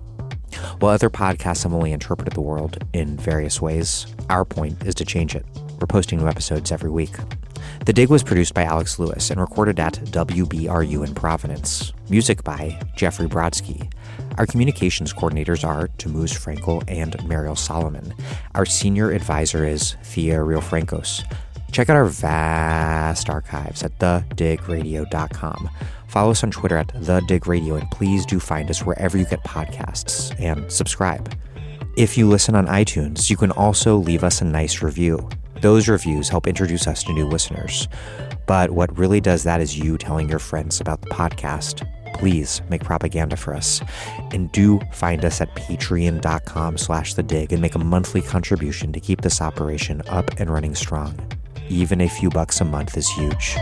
While other podcasts have only interpreted the world in various ways, our point is to change it. We're posting new episodes every week. The Dig was produced by Alex Lewis and recorded at WBRU in Providence. Music by Jeffrey Brodsky. Our communications coordinators are Tamuz Frankel and Mariel Solomon. Our senior advisor is Thea Riofrancos. Check out our vast archives at thedigradio.com. Follow us on Twitter at thedigradio, and please do find us wherever you get podcasts and subscribe. If you listen on iTunes, you can also leave us a nice review. Those reviews help introduce us to new listeners. But what really does that is you telling your friends about the podcast. Please make propaganda for us. And do find us at patreon.com/thedig and make a monthly contribution to keep this operation up and running strong. Even a few bucks a month is huge.